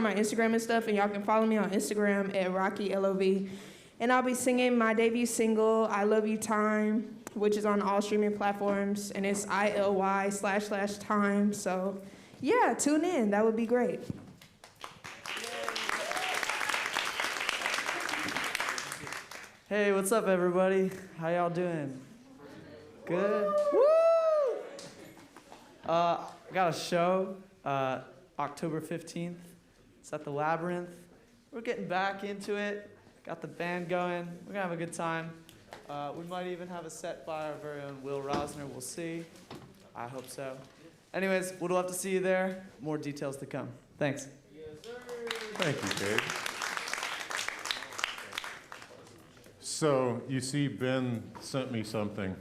my Instagram and stuff, and y'all can follow me on Instagram at RockyLOV. And I'll be singing my debut single, I Love You Time, which is on all streaming platforms, and it's ILY//time. So yeah, tune in. That would be great. Hey, what's up, everybody? How y'all doing? Good? Woo! Got a show October 15th. It's at the Labyrinth. We're getting back into it. Got the band going. We're gonna have a good time. We might even have a set by our very own Will Rosner. We'll see. I hope so. Anyways, we'd love to see you there. More details to come. Thanks. Yes, sir. Thank you, Dave. So you see, Ben sent me something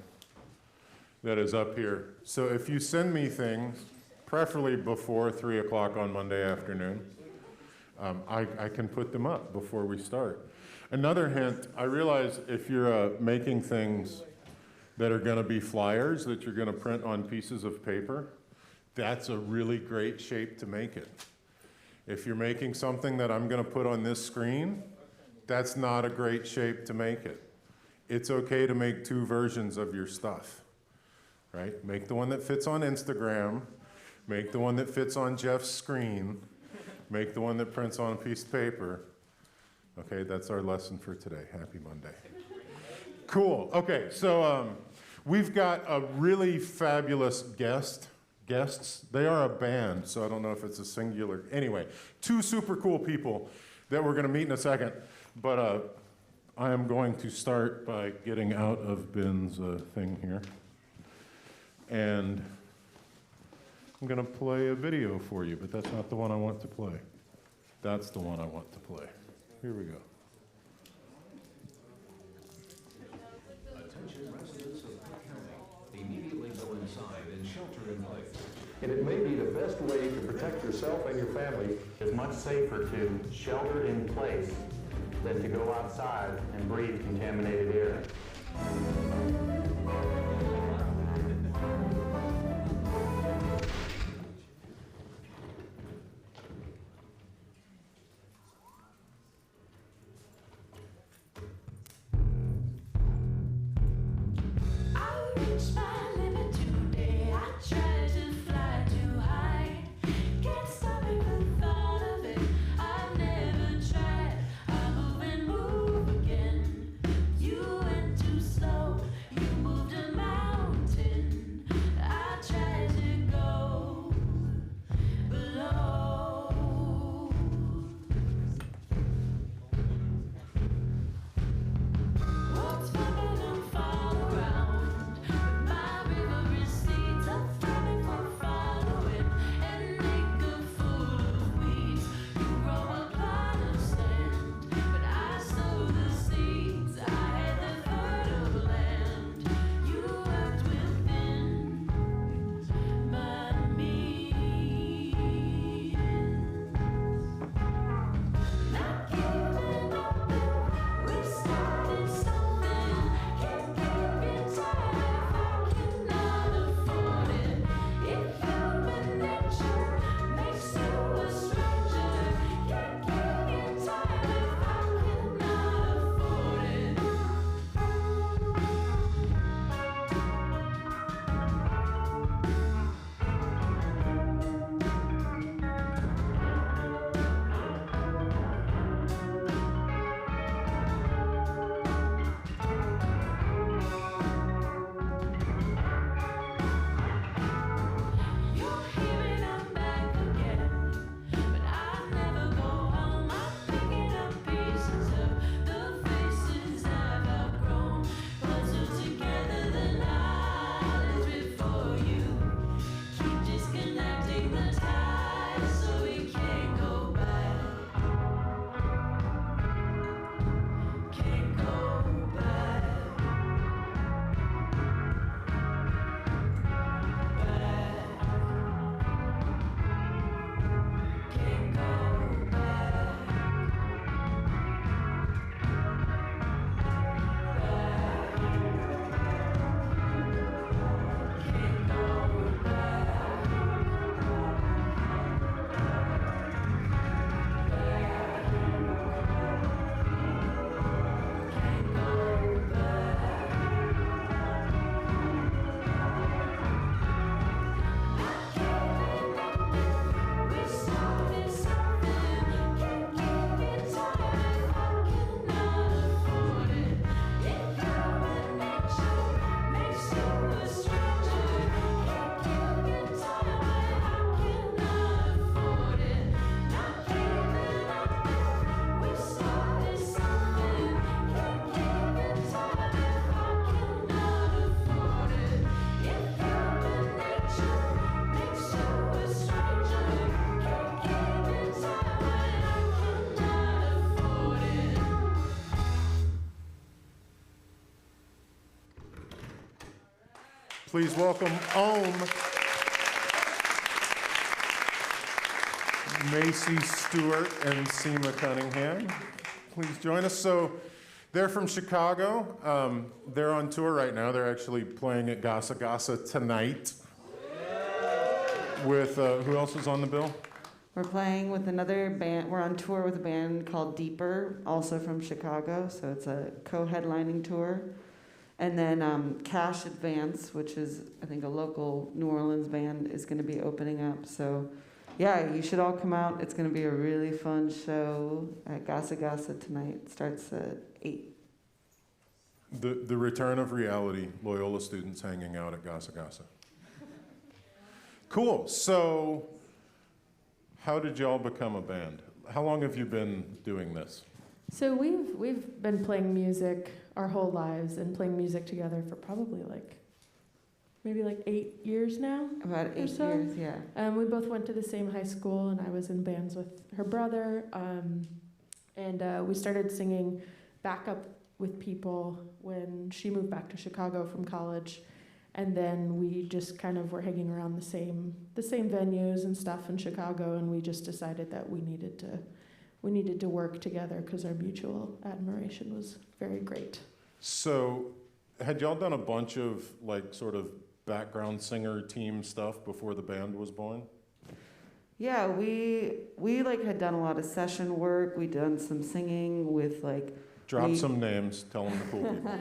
that is up here. So if you send me things, preferably before 3 o'clock on Monday afternoon, I can put them up before we start. Another hint, I realize if you're making things that are gonna be flyers that you're gonna print on pieces of paper, that's a really great shape to make it. If you're making something that I'm gonna put on this screen, that's not a great shape to make it. It's okay to make two versions of your stuff, right? Make the one that fits on Instagram, make the one that fits on Jeff's screen, make the one that prints on a piece of paper. Okay, that's our lesson for today. Happy Monday. Cool, okay, so we've got a really fabulous guests. They are a band, so I don't know if it's a singular. Anyway, two super cool people that we're gonna meet in a second. But I am going to start by getting out of Ben's thing here. And I'm going to play a video for you, but that's not the one I want to play. That's the one I want to play. Here we go. Attention residents of Cook County, immediately go inside and shelter in place. And it may be the best way to protect yourself and your family. It's much safer to shelter in place than to go outside and breathe contaminated air. You went too slow, you moved a mile. Please welcome Ohmme, Macy Stewart, and Seema Cunningham. Please join us. So they're from Chicago. They're on tour right now. They're actually playing at Gasa Gasa tonight. With, who else is on the bill? We're playing with another band. We're on tour with a band called Deeper, also from Chicago. So it's a co-headlining tour. And then Cash Advance, which is, I think, a local New Orleans band, is going to be opening up. So, yeah, you should all come out. It's going to be a really fun show at Gasa Gasa tonight. It starts at 8. The return of reality, Loyola students hanging out at Gasa Gasa. Cool. So, how did y'all become a band? How long have you been doing this? So we've been playing music our whole lives and playing music together for probably maybe 8 years now. About 8 so. years, yeah. We both went to the same high school, and I was in bands with her brother. And we started singing backup with people when she moved back to Chicago from college. And then we just kind of were hanging around the same venues and stuff in Chicago, and we just decided that we needed to work together because our mutual admiration was very great. So, had y'all done a bunch of sort of background singer team stuff before the band was born? Yeah, we had done a lot of session work. We'd done some singing with Drop some names. Tell them the cool people.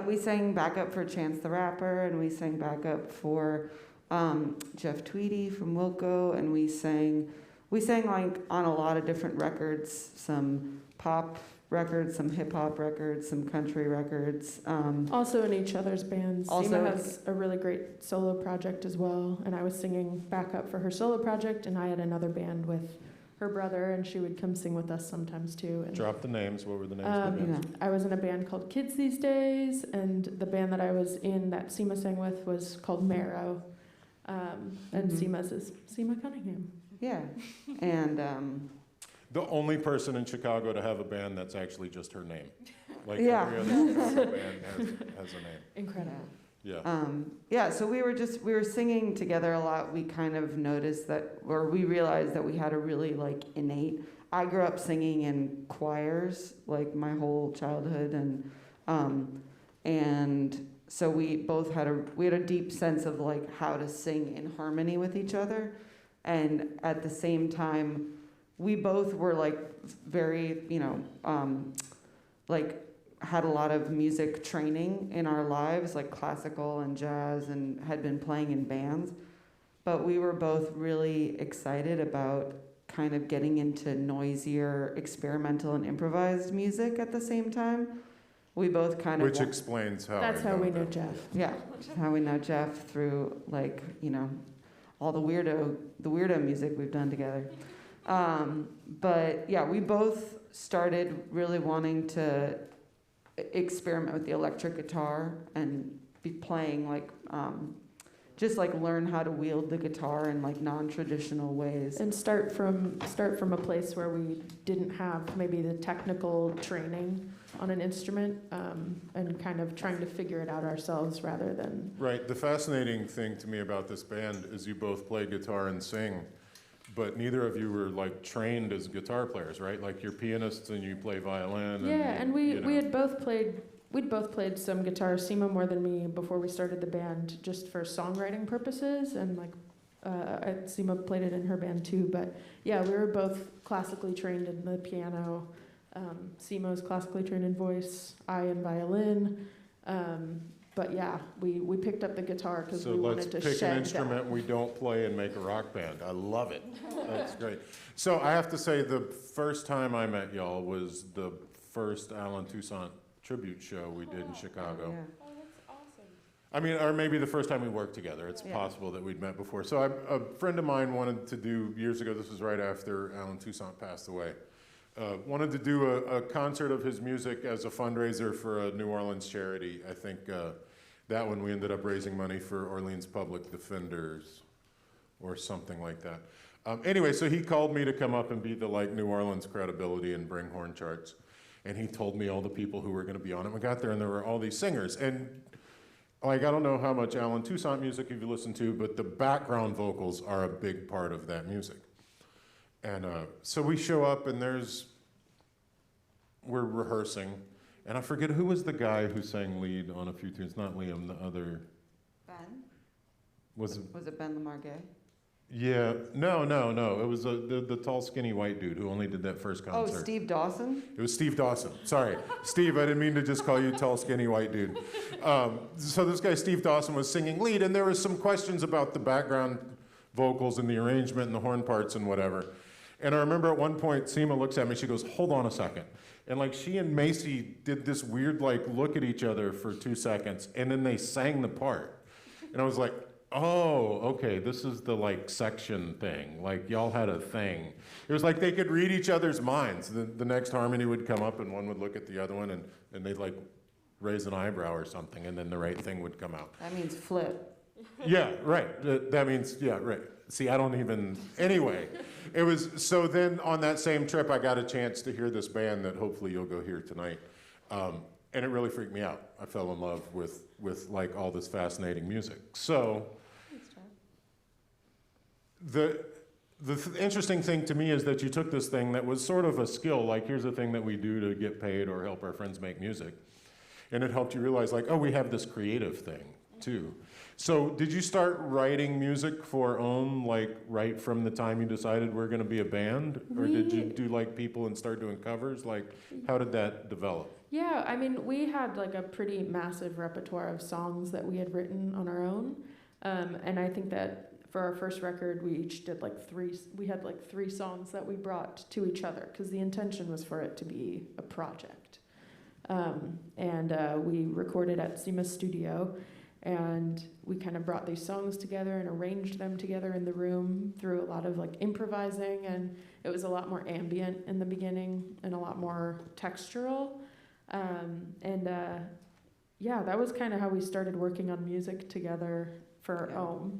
We sang backup for Chance the Rapper, and we sang backup for Jeff Tweedy from Wilco, and we sang on a lot of different records, some pop records, some hip hop records, some country records. Also in each other's bands. Also, Seema has a really great solo project as well, and I was singing backup for her solo project, and I had another band with her brother, and she would come sing with us sometimes too. And, Drop the names. What were the names of the bands? I was in a band called Kids These Days, and the band that I was in that Seema sang with was called Marrow, and Seema's is Seema Cunningham. Yeah, and The only person in Chicago to have a band that's actually just her name. Yeah. Every other Chicago band has a name. Incredible. Yeah. So we were singing together a lot. We kind of noticed we realized that we had a really innate. I grew up singing in choirs my whole childhood, and so we both had a deep sense of how to sing in harmony with each other, and at the same time, we both were very had a lot of music training in our lives, classical and jazz, and had been playing in bands. But we were both really excited about kind of getting into noisier, experimental, and improvised music at the same time. We both kind of... Which explains how That's how we know Jeff. Yeah, how we know Jeff through, all the weirdo music we've done together. But yeah, we both started really wanting to experiment with the electric guitar and be playing learn how to wield the guitar in non-traditional ways. And start from a place where we didn't have maybe the technical training on an instrument, and kind of trying to figure it out ourselves rather than... Right. The fascinating thing to me about this band is you both play guitar and sing, but neither of you were trained as guitar players, right? You're pianists and you play violin. Yeah, and we'd both played some guitar, Seema more than me, before we started the band, just for songwriting purposes, and Seema played it in her band too. But yeah, we were both classically trained in the piano. Seema was classically trained in voice, I in violin. But yeah, we picked up the guitar because we wanted to shed that. So let's pick an instrument we don't play and make a rock band. I love it. That's great. So I have to say, the first time I met y'all was the first Alan Toussaint tribute show we did in Chicago. Yeah. Oh, that's awesome. I mean, or maybe the first time we worked together. It's possible that we'd met before. So a friend of mine wanted to do, years ago, this was right after Alan Toussaint passed away, wanted to do a concert of his music as a fundraiser for a New Orleans charity. I think that one we ended up raising money for Orleans Public Defenders or something like that. Anyway, so he called me to come up and be the New Orleans credibility and bring horn charts. And he told me all the people who were going to be on it. We got there and there were all these singers. And like, I don't know how much Alan Toussaint music have you listened to, but the background vocals are a big part of that music. And so we show up and we're rehearsing, and I forget who was the guy who sang lead on a few tunes, not Liam, the other. Ben? Was it Ben Lamargay? Yeah, no. It was the tall, skinny white dude who only did that first concert. Oh, Steve Dawson? It was Steve Dawson. Sorry, Steve. I didn't mean to just call you tall, skinny white dude. So this guy Steve Dawson was singing lead, and there was some questions about the background vocals and the arrangement and the horn parts and whatever. And I remember at one point, Seema looks at me. She goes, "Hold on a second." And like she and Macy did this weird like look at each other for 2 seconds, and then they sang the part. And I was like, oh, okay, this is the like section thing. Like y'all had a thing. It was like they could read each other's minds. The next harmony would come up and one would look at the other one and they'd like raise an eyebrow or something and then the right thing would come out. That means flip. Yeah, right. That means, yeah, right. See, I don't even, anyway. It was, so then on that same trip I got a chance to hear this band that hopefully you'll go hear tonight. And it really freaked me out. I fell in love with like all this fascinating music. So, the interesting thing to me is that you took this thing that was sort of a skill, like here's a thing that we do to get paid or help our friends make music. And it helped you realize like, oh, we have this creative thing too. So did you start writing music for Ohmme like right from the time you decided we're gonna be a band? Or did you do like people and start doing covers? Like how did that develop? Yeah, I mean, we had like a pretty massive repertoire of songs that we had written on our own. And I think that for our first record, we each did like we had like three songs that we brought to each other because the intention was for it to be a project. We recorded at Seema's studio and we kind of brought these songs together and arranged them together in the room through a lot of like improvising, and it was a lot more ambient in the beginning and a lot more textural. Yeah, that was kind of how we started working on music together for Ohmme.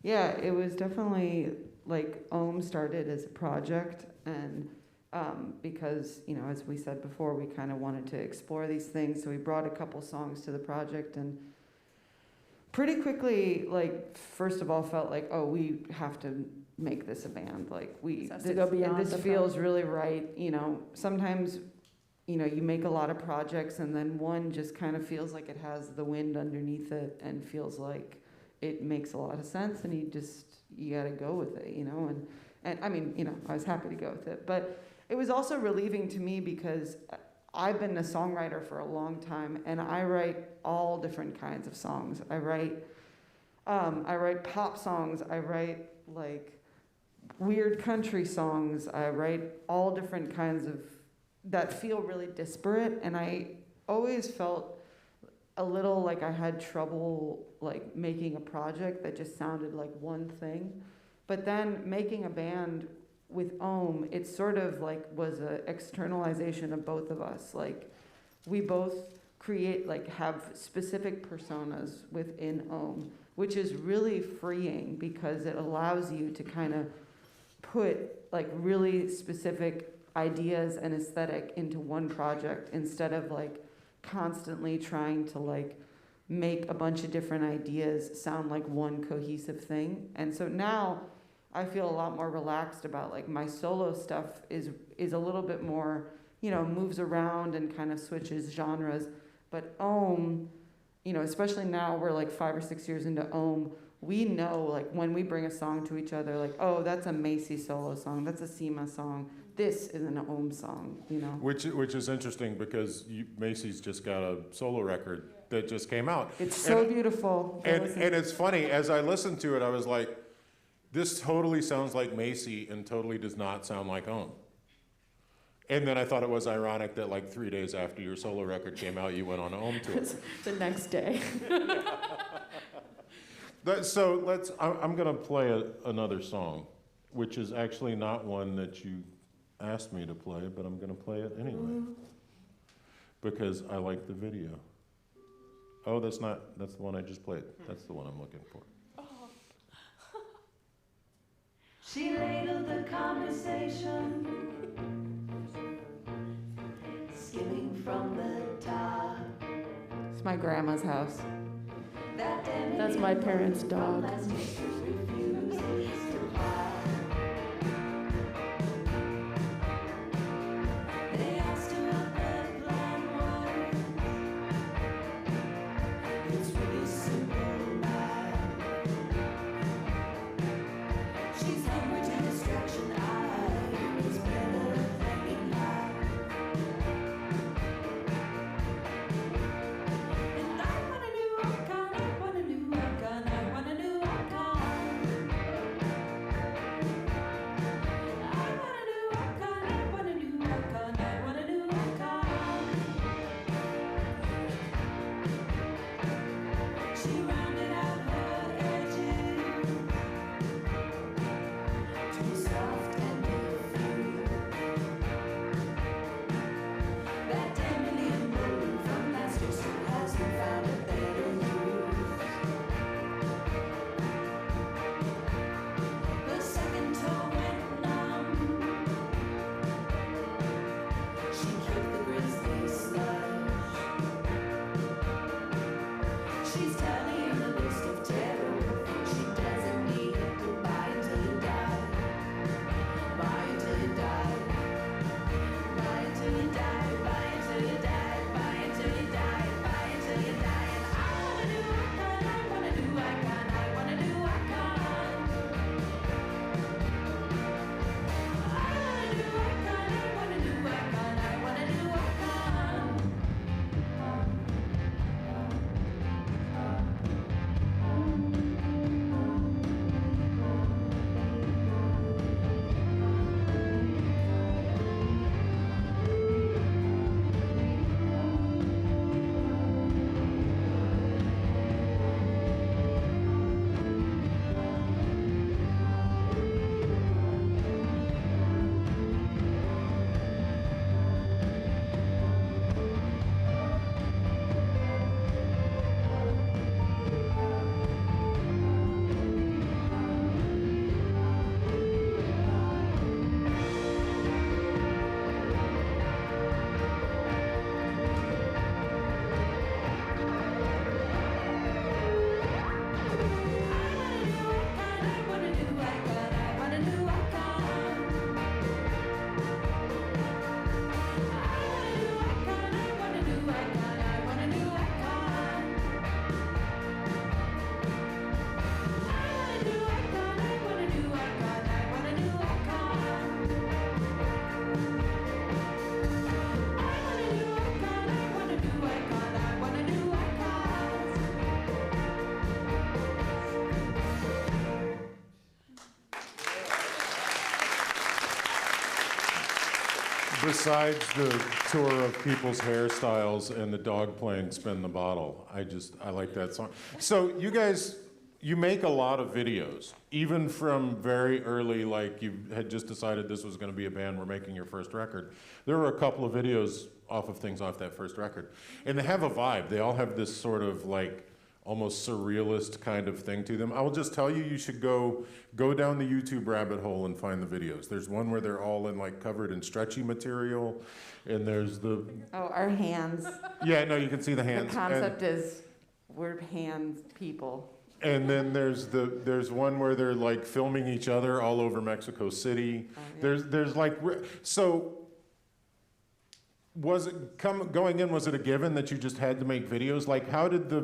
Yeah, it was definitely like Ohmme started as a project, and because, you know, as we said before, we kind of wanted to explore these things, so we brought a couple songs to the project, and pretty quickly, like, first of all, felt like, oh, we have to make this a band. Like, this feels really right. You know, sometimes, you know, you make a lot of projects, and then one just kind of feels like it has the wind underneath it, and feels like it makes a lot of sense, and you gotta go with it, you know, and I mean, you know, I was happy to go with it, but it was also relieving to me because I've been a songwriter for a long time, and I write all different kinds of songs. I write pop songs, I write like weird country songs, I write all different kinds of, that feel really disparate, and I always felt a little like I had trouble like making a project that just sounded like one thing. But then making a band with Ohmme, it sort of like was an externalization of both of us. Like we both create, like have specific personas within Ohmme, which is really freeing because it allows you to kind of put like really specific ideas and aesthetic into one project instead of like constantly trying to like make a bunch of different ideas sound like one cohesive thing. And so now I feel a lot more relaxed about like my solo stuff is a little bit more, you know, moves around and kind of switches genres. But Ohmme, you know, especially now we're like 5 or 6 years into Ohmme, we know like when we bring a song to each other, like, oh, that's a Macy solo song, that's a Seema song, this is an Ohmme song, you know. Which is interesting because Macy's just got a solo record that just came out. It's so beautiful. And it's funny, as I listened to it, I was like, this totally sounds like Macy and totally does not sound like Ohmme. And then I thought it was ironic that like 3 days after your solo record came out, you went on Ohmme tour. The next day. I'm gonna play another song, which is actually not one that you asked me to play, but I'm gonna play it anyway because I like the video. Oh, that's the one I just played. That's the one I'm looking for. Oh. She ladled the conversation, skimming from the top. It's my grandma's house. That's my parents' dog. They asked her what the plan was. It's really simple now. She's hungry to distraction. It's better hanging high. And I want a new icon. I want a new icon. I want a new icon. I want a new icon. I want a new icon. I want a new icon. She rounded out her edges too soft and diffuse. That 10 million moon from last year still hasn't found a better use. The second toe went numb. She kicked the grizzly slush. She's tallying the list of terrible things she doesn't need to buy until you die. Buy until you die. Buy until you die. Buy until you die. Buy until you die. Buy until you die. And I want a new icon. I want a new icon. I want a new icon. I want a new icon. I want a new icon. I want a new icon. Besides the tour of people's hairstyles and the dog playing Spin the Bottle, I like that song. So you guys, you make a lot of videos, even from very early, like you had just decided this was gonna be a band, we're making your first record. There were a couple of videos off of things off that first record. And they have a vibe. They all have this sort of like almost surrealist kind of thing to them. I will just tell you, you should go down the YouTube rabbit hole and find the videos. There's one where they're all in like covered in stretchy material, and there's the Oh, our hands. yeah, no, you can see the The hands. concept is we're hands people. And then there's one where they're like filming each other all over Mexico City. Oh, yeah. There's like so. Was it going in? Was it a given that you just had to make videos? Like, how did the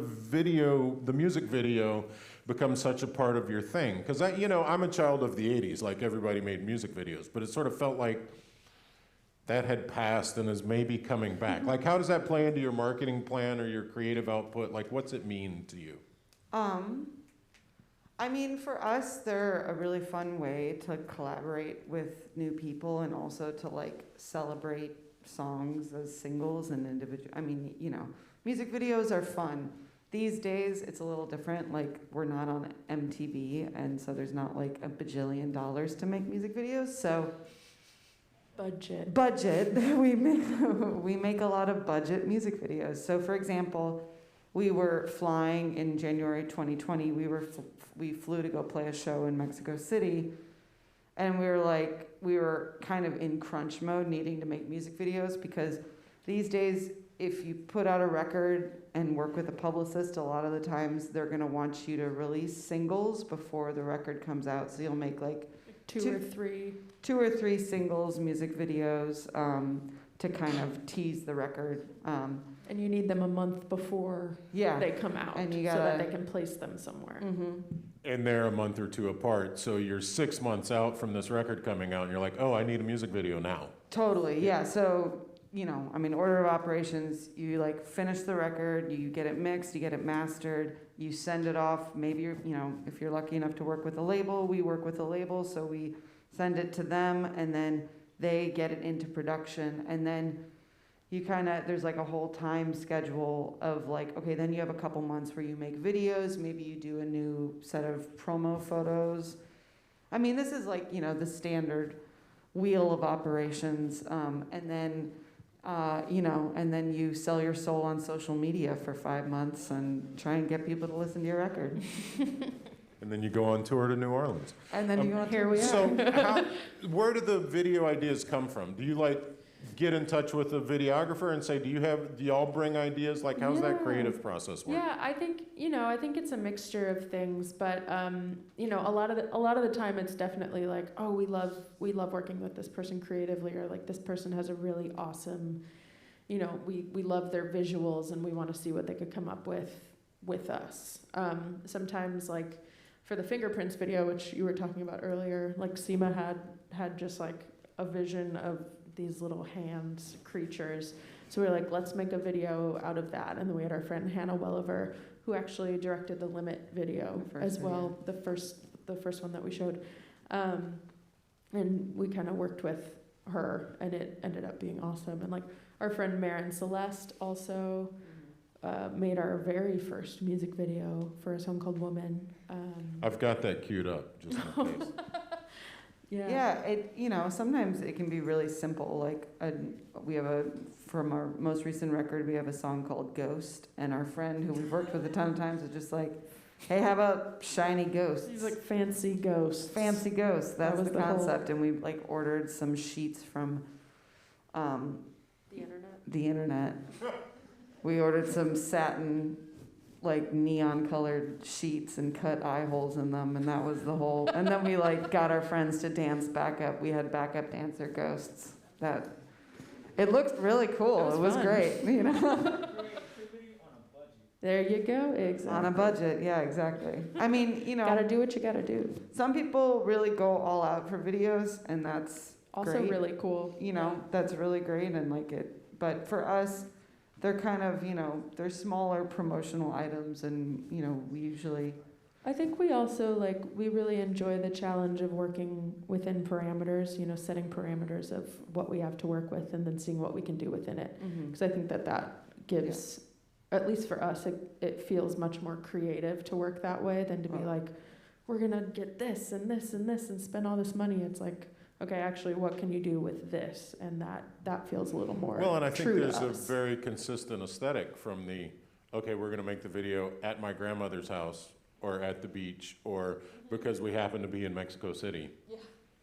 music video, become such a part of your thing? Because I'm a child of the '80s. Like everybody made music videos, but it sort of felt like that had passed and is maybe coming back. Like, how does that play into your marketing plan or your creative output? Like, what's it mean to you? I mean, for us, they're a really fun way to collaborate with new people and also to like celebrate songs as singles and individual. I mean, music videos are fun. These days, it's a little different. Like, we're not on MTV, and so there's not like a bajillion dollars to make music videos. So budget. we make a lot of budget music videos. So, for example, we were flying in January 2020. We flew to go play a show in Mexico City, and we were kind of in crunch mode, needing to make music videos because these days if you put out a record and work with a publicist, a lot of the times they're going to want you to release singles before the record comes out. So you'll make like Two or three. 2 or 3 singles, music videos, to kind of tease the record. And you need them a month before Yeah. they come out, And you so that gotta- they can place them somewhere. Mm-hmm. And they're a month or two apart, so you're 6 months out from this record coming out, and you're like, oh, I need a music video now. Totally, yeah. So, you know, I mean, order of operations, you like finish the record, you get it mixed, you get it mastered, you send it off. Maybe you're, you know, if you're lucky enough to work with a label, we work with a label, so we send it to them, and then they get it into production, and then you kind of, there's like a whole time schedule of like, okay, then you have a couple months where you make videos, maybe you do a new set of promo photos. I mean, this is like, you know, the standard wheel of operations, and then, you know, and then you sell your soul on social media for 5 months and try and get people to listen to your record. And then you go on tour to New Orleans. And then you go, Here we are. So where do the video ideas come from? Do you like get in touch with a videographer and say, do y'all bring ideas? Like, how's that Yeah. creative process work? Yeah, I think it's a mixture of things, but you know, a lot of the time it's definitely like, oh, we love working with this person creatively, or like this person has a really awesome, you know, we love their visuals and we want to see what they could come up with us. Sometimes like for the Fingerprints video, which you were talking about earlier, like Seema had just like a vision of these little hands creatures. So we were like, let's make a video out of that. And then we had our friend Hannah Welliver, who actually directed the Limit video The first as well, the first one that we showed. And we kind of worked with her, and it ended up being awesome. And like our friend Marin Celeste also made our very first music video for a song called Woman. I've got that queued up, just in case. yeah, it, you know, sometimes it can be really simple. Like from our most recent record, we have a song called Ghost, and our friend who we've worked with a ton of times is just like, hey, how about shiny ghosts? He's like fancy ghosts. Fancy ghosts, that's was the the whole- concept. And we like ordered some sheets from the internet. We ordered some satin, like neon colored sheets and cut eye holes in them, and that was the whole. And then we like got our friends to dance backup. We had backup dancer ghosts. It looked really cool. It It was was fun. great, you know. There you go. Exactly. On a budget, yeah, exactly. I mean, you know, Gotta do what you gotta do. some people really go all out for videos, and that's Also great. really cool. You know, that's really great, and like it. But for us, they're kind of, you know, they're smaller promotional items, and you know, we usually. I think we also we really enjoy the challenge of working within parameters, you know, setting parameters of what we have to work with and then seeing what we can do within it. Because I think that gives, at least for us, it feels much more creative to work that way than to be like, we're going to get this and this and this and spend all this money. It's like, okay, actually, what can you do with this? And that feels a little more Well, and I think true there's to a us. very consistent aesthetic from okay, we're gonna make the video at my grandmother's house, or at the beach, or because we happen to be in Mexico City. Yeah.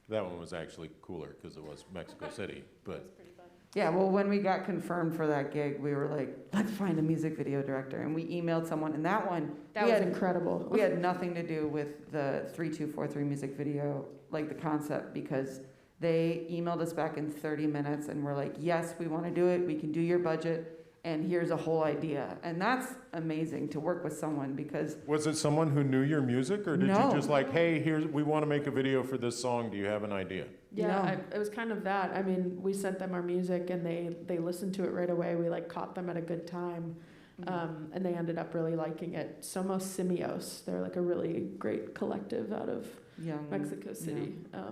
That one was actually cooler, because it was Mexico City, but. Yeah, well, when we got confirmed for that gig, we were like, let's find a music video director, and we emailed someone, and that one, That we was had- incredible. we had nothing to do with the 3243 music video, like the concept, because they emailed us back in 30 minutes, and we're like, yes, we want to do it, we can do your budget, and here's a whole idea. And that's amazing to work with someone, because Was it someone who knew your music, or did No. you just like, hey, we want to make a video for this song, do you have an idea? Yeah, No. it was kind of that. I mean, we sent them our music and they listened to it right away. We caught them at a good time, and they ended up really liking it. Somos Simios, they're a really great collective out of young Mexico City. Yeah.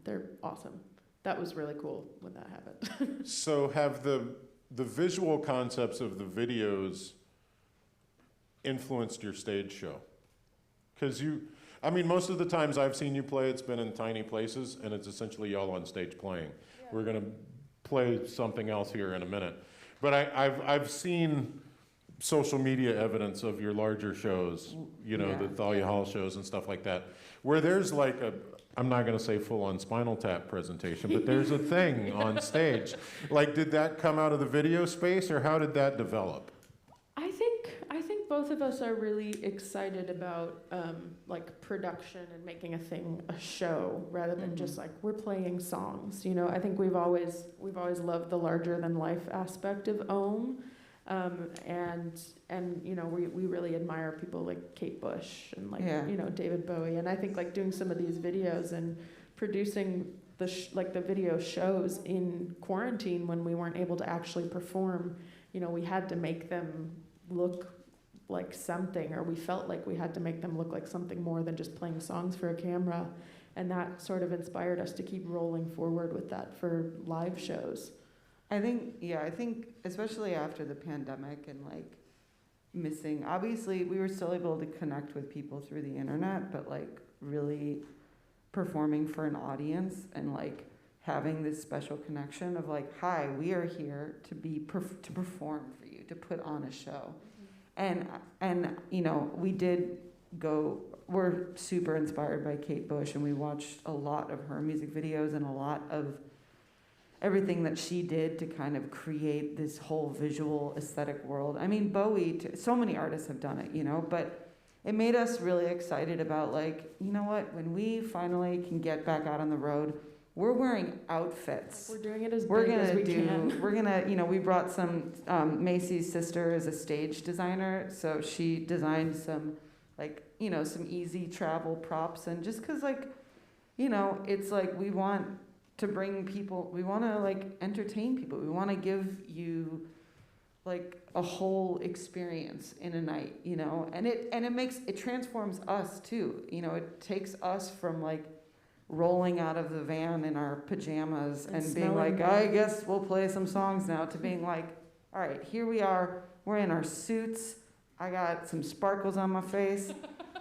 They're awesome. That was really cool when that happened. So have the visual concepts of the videos influenced your stage show? Because most of the times I've seen you play, it's been in tiny places, and it's essentially y'all on stage playing. Yeah. We're gonna play something else here in a minute. But I've seen social media evidence of your larger shows, you know, Yeah. the Thalia Hall shows and stuff like that, where there's I'm not going to say full-on Spinal Tap presentation, but there's a thing on stage. Like, did that come out of the video space, or how did that develop? I think both of us are really excited about like production and making a show rather than just like we're playing songs. You know, I think we've always loved the larger than life aspect of Ohmme, and you know we really admire people like Kate Bush and like you know David Bowie, and I think like doing some of these videos and producing the video shows in quarantine when we weren't able to actually perform. You know, we had to make them look like something, or we felt like we had to make them look like something more than just playing songs for a camera, and that sort of inspired us to keep rolling forward with that for live shows. I think especially after the pandemic and like missing, obviously we were still able to connect with people through the internet, but like really performing for an audience and like having this special connection of like, hi, we are here to to perform for you, to put on a show. And you know, we're super inspired by Kate Bush, and we watched a lot of her music videos and a lot of everything that she did to kind of create this whole visual aesthetic world. I mean, Bowie, so many artists have done it, you know, but it made us really excited about like, you know what, when we finally can get back out on the road, we're wearing outfits. We're doing it as big as we can. We're gonna, you know, we brought some, Macy's sister is a stage designer, so she designed some, like, you know, some easy travel props, and just cause like, you know, it's like we want to bring people, we wanna like entertain people, we wanna give you like a whole experience in a night, you know, and it transforms us too, you know, it takes us from like rolling out of the van in our pajamas and being like, I guess we'll play some songs now, to being like, all right, here we are, we're in our suits, I got some sparkles on my face,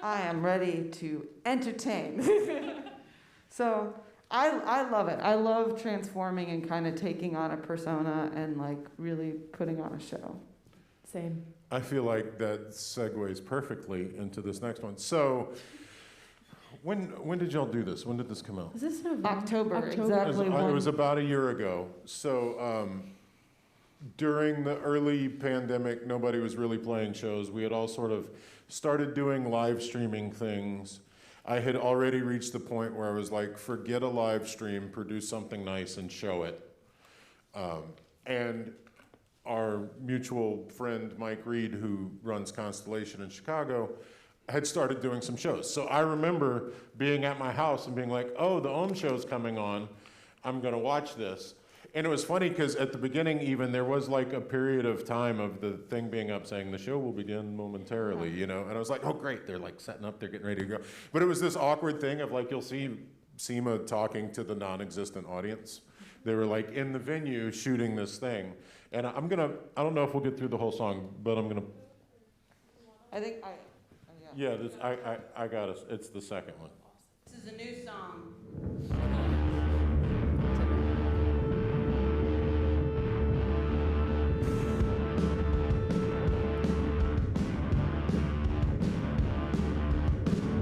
I am ready to entertain. So I love it. I love transforming and kind of taking on a persona and like really putting on a show. Same. I feel like that segues perfectly into this next one. So, when did y'all do this? When did this come out? Is this November? October. It Exactly. was about a year ago. So during the early pandemic, nobody was really playing shows. We had all sort of started doing live streaming things. I had already reached the point where I was like, forget a live stream, produce something nice and show it. And our mutual friend, Mike Reed, who runs Constellation in Chicago, had started doing some shows. So I remember being at my house and being like, oh, the Ohmme show's coming on. I'm gonna watch this. And it was funny because at the beginning even, there was like a period of time of the thing being up saying the show will begin momentarily, you know? And I was like, oh great, they're like setting up, they're getting ready to go. But it was this awkward thing of like, you'll see Seema talking to the non-existent audience. They were like in the venue shooting this thing. And I don't know if we'll get through the whole song, but I'm gonna. Yeah, I got it. It's the second one. This is a new song.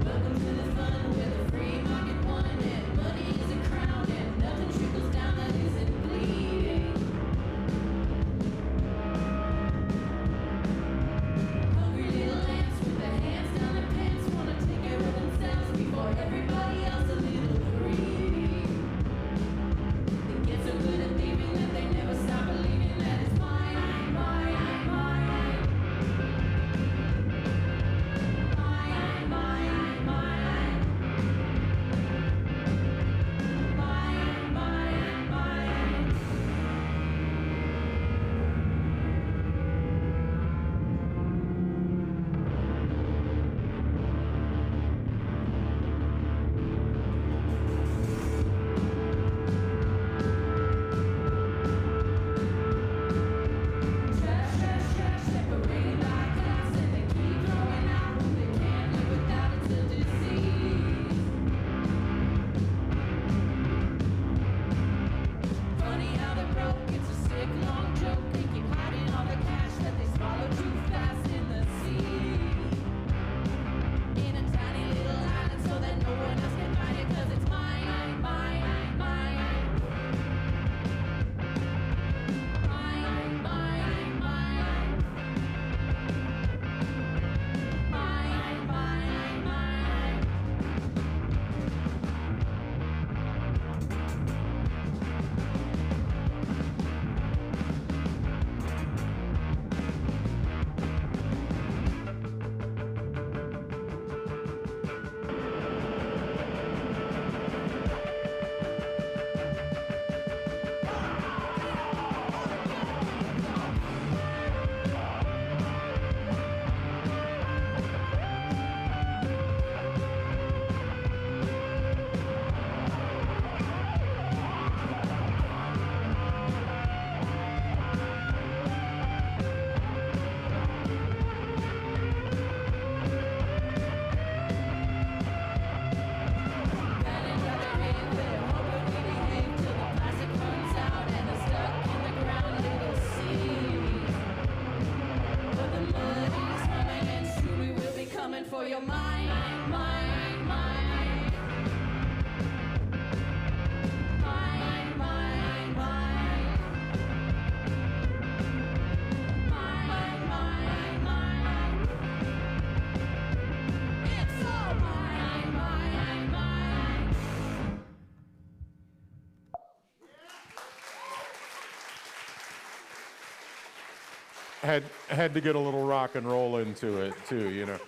Welcome to the fun where the free market won and money is a crown and nothing trickles down that isn't bleeding. Hungry little ants with their hands down their pants wanna take care of themselves before everybody else a little had to get a little rock and roll into it too, you know.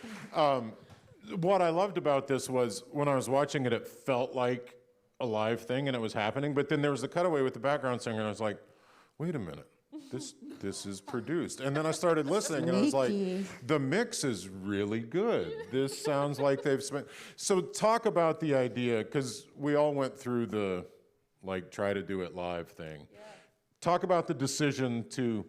What I loved about this was when I was watching it, it felt like a live thing and it was happening. But then there was the cutaway with the background singer, and I was like, wait a minute, this is produced. And then I started listening, and I was like, the mix is really good. This sounds like they've spent. So talk about the idea, because we all went through the like try to do it live thing. Yeah. Talk about the decision to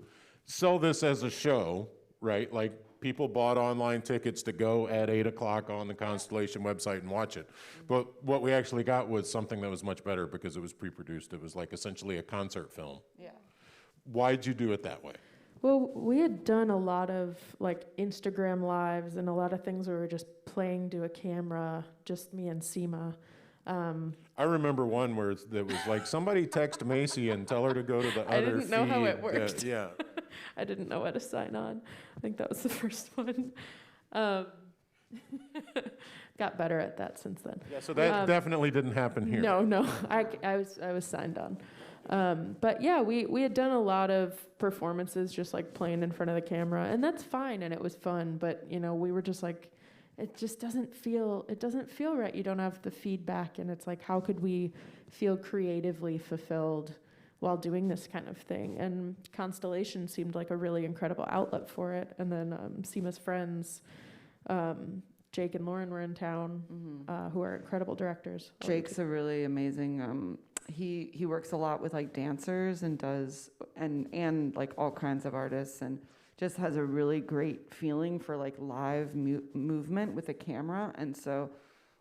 sell this as a show, right? Like people bought online tickets to go at 8 o'clock on the Constellation website and watch it. But what we actually got was something that was much better because it was pre-produced. It was like essentially a concert film. Yeah. Why'd you do it that way? Well, we had done a lot of like Instagram lives and a lot of things where we were just playing to a camera, just me and Seema. I remember one where that was like, somebody text Macy and tell her to go to the other I didn't know how it feed. worked. Yeah. I didn't know how to sign on. I think that was the first one. Got better at that since then. Yeah, so that definitely didn't happen here. No, I was signed on. But yeah, we had done a lot of performances just like playing in front of the camera, and that's fine, and it was fun. But you know, we were just like, it doesn't feel right. You don't have the feedback, and it's like, how could we feel creatively fulfilled while doing this kind of thing? And Constellation seemed like a really incredible outlet for it. And then Seema's friends, Jake and Lauren, were in town, who are incredible directors. Jake's a really amazing. He works a lot with like dancers and does and like all kinds of artists, and just has a really great feeling for like live movement with a camera. And so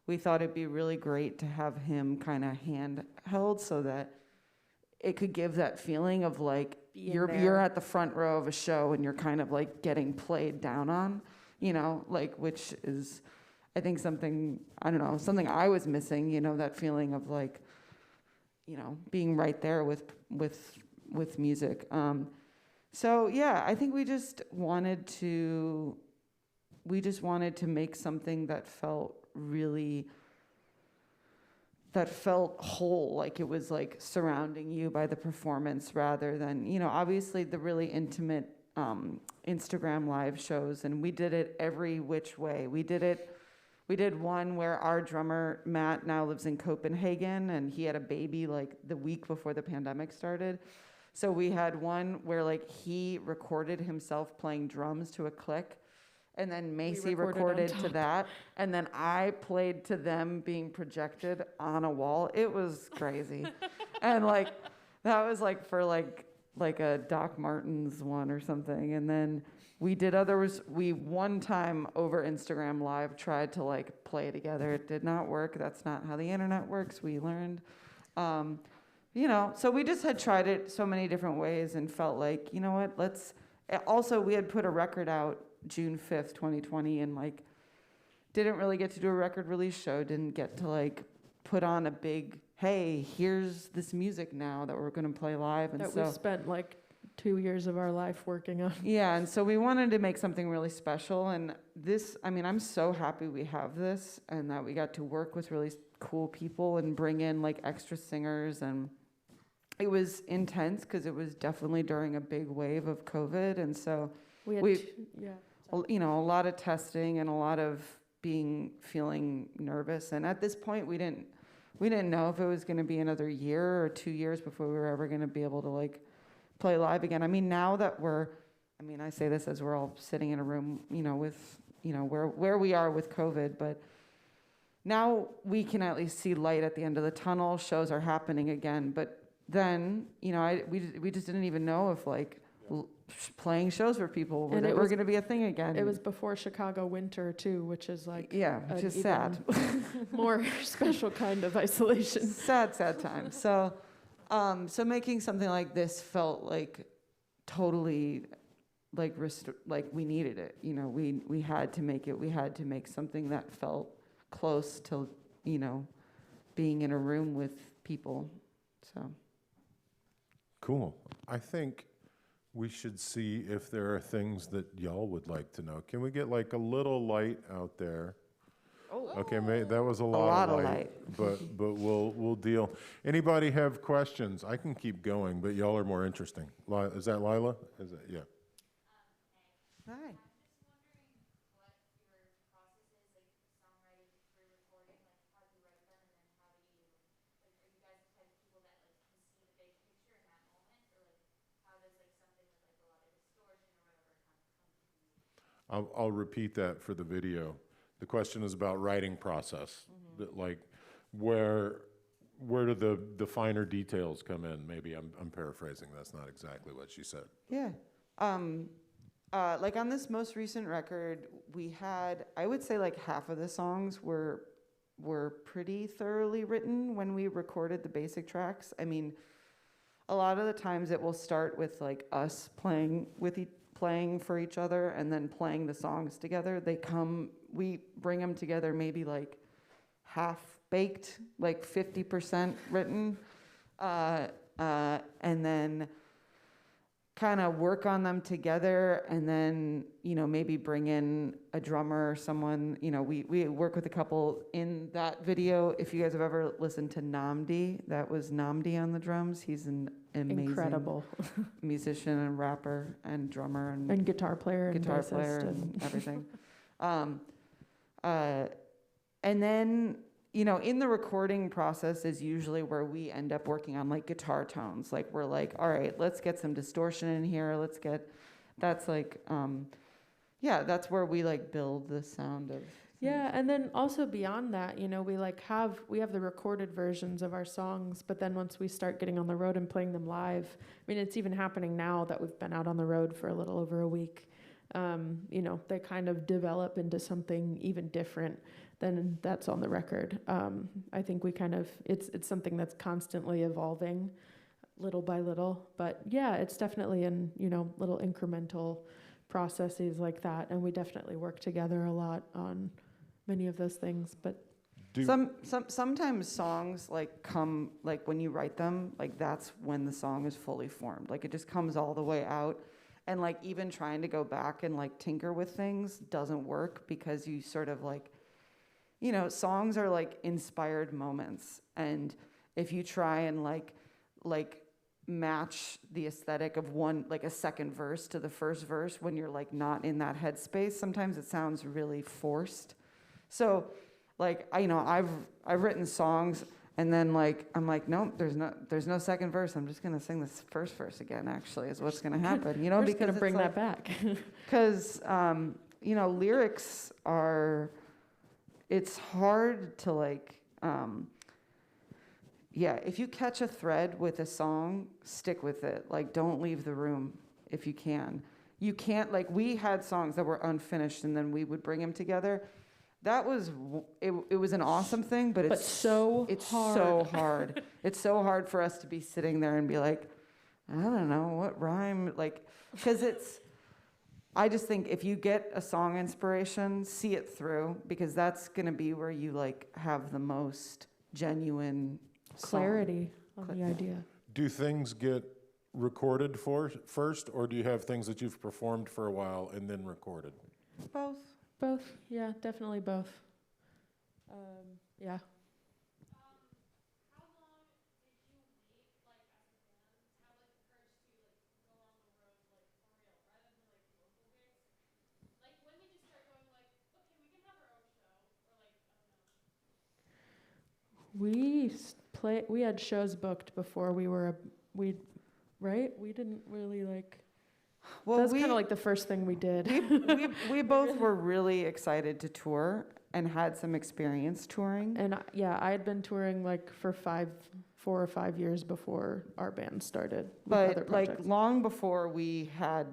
we thought it'd be really great to have him kind of handheld so that it could give that feeling of like you're at the front row of a show and you're kind of like getting played down on, you know, like, which is, I think something I was missing, you know, that feeling of like, you know, being right there with music. So yeah, I think we just wanted to make something that felt whole, like it was like surrounding you by the performance rather than, you know, obviously the really intimate Instagram live shows, and we did it every which way. We did one where our drummer, Matt, now lives in Copenhagen, and he had a baby like the week before the pandemic started. So we had one where like he recorded himself playing drums to a click, and then Macy recorded to that, and then I played to them being projected on a wall. It was crazy. And like that was like for like a Doc Martens one or something. And then we did others. We one time over Instagram Live tried to like play together. It did not work. That's not how the internet works, we learned. You know, so we just had tried it so many different ways and felt like, you know what, also we had put a record out June 5th, 2020, and like didn't really get to do a record release show, didn't get to like put on a big, hey, here's this music now that we're going to play live. And that so we spent like 2 years of our life working on. Yeah, and so we wanted to make something really special. And this, I mean, I'm so happy we have this and that we got to work with really cool people and bring in like extra singers. And it was intense because it was definitely during a big wave of COVID. And so you know, a lot of testing and a lot of feeling nervous. And at this point, we didn't know if it was going to be another year or 2 years before we were ever going to be able to like play live again. I mean, now that I say this as we're all sitting in a room, you know, with, you know, where we are with COVID, but now we can at least see light at the end of the tunnel. Shows are happening again. But then, you know, we just didn't even know if like playing shows for people were going to be a thing again. It was before Chicago winter too, which is like which is sad. More special kind of isolation. Sad time. So, so making something like this felt like totally like we needed it. You know, we had to make it. We had to make something that felt close to, you know, being in a room with people. So Cool. I think we should see if there are things that y'all would like to know. Can we get like a little light out there? Oh. Okay, that was a lot of light. but we'll deal. Anybody have questions? I can keep going, but y'all are more interesting. Is that Lila? Yeah. Hi. I'll repeat that for the video. The question is about writing process, that like where do the finer details come in? Maybe I'm paraphrasing. That's not exactly what she said. Yeah. Like on this most recent record, we had, I would say like half of the songs were pretty thoroughly written when we recorded the basic tracks. I mean, a lot of the times it will start with like us playing for each other and then playing the songs together. We bring them together maybe like half baked, like 50% written, and then kind of work on them together, and then, you know, maybe bring in a drummer or someone. You know, we work with a couple in that video. If you guys have ever listened to Namdi, that was Namdi on the drums. He's an amazing Incredible. musician and rapper and drummer And guitar player and bassist and everything. And then, you know, in the recording process is usually where we end up working on like guitar tones. Like we're like, all right, let's get some distortion in here. That's like, that's where we like build the sound of. Yeah, and then also beyond that, you know, we have the recorded versions of our songs, but then once we start getting on the road and playing them live, I mean, it's even happening now that we've been out on the road for a little over a week. You know, they kind of develop into something even different than that's on the record. I think it's something that's constantly evolving little by little, but yeah, it's definitely in, you know, little incremental processes like that. And we definitely work together a lot on many of those things, but sometimes songs like come, like when you write them, like that's when the song is fully formed. Like it just comes all the way out. And like even trying to go back and like tinker with things doesn't work, because you sort of like, you know, songs are like inspired moments. And if you try and like match the aesthetic of one, like a second verse to the first verse when you're like not in that headspace, sometimes it sounds really forced. So like, I've written songs and then like, I'm like, nope, there's no second verse. I'm just going to sing this first verse again, actually, is what's going to happen, you know, we're just because gonna bring like, that back. because, you know, lyrics are, it's hard to like, if you catch a thread with a song, stick with it. Like, don't leave the room if you can. You can't, like, we had songs that were unfinished and then we would bring them together. That was, it was an awesome thing, but it's so hard. It's so hard for us to be sitting there and be like, I don't know, what rhyme, like, because I just think if you get a song inspiration, see it through, because that's going to be where you like have the most genuine clarity on the idea. Do things get recorded first, or do you have things that you've performed for a while and then recorded? Both, yeah, definitely both. Yeah. We had shows booked before we didn't really like. Well, that's kind of like the first thing we did. we both were really excited to tour and had some experience touring. And I had been touring like for 4 or 5 years before our band started. But like long before we had